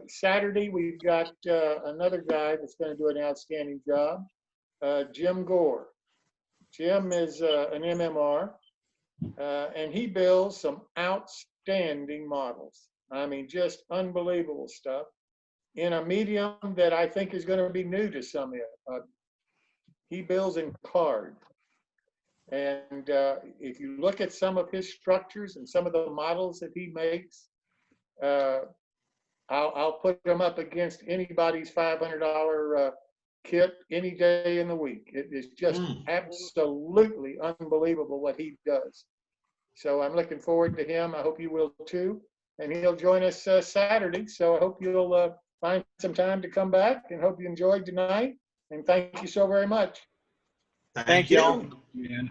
Saturday, we've got another guy that's going to do an outstanding job, Jim Gore. Jim is an MMR, and he builds some outstanding models. I mean, just unbelievable stuff in a medium that I think is going to be new to some of you. He builds in card. And if you look at some of his structures and some of the models that he makes, I'll put them up against anybody's $500 kit any day in the week. It is just absolutely unbelievable what he does. So I'm looking forward to him. I hope you will too. And he'll join us Saturday. So I hope you'll find some time to come back, and hope you enjoyed tonight. And thank you so very much. Thank you. Man.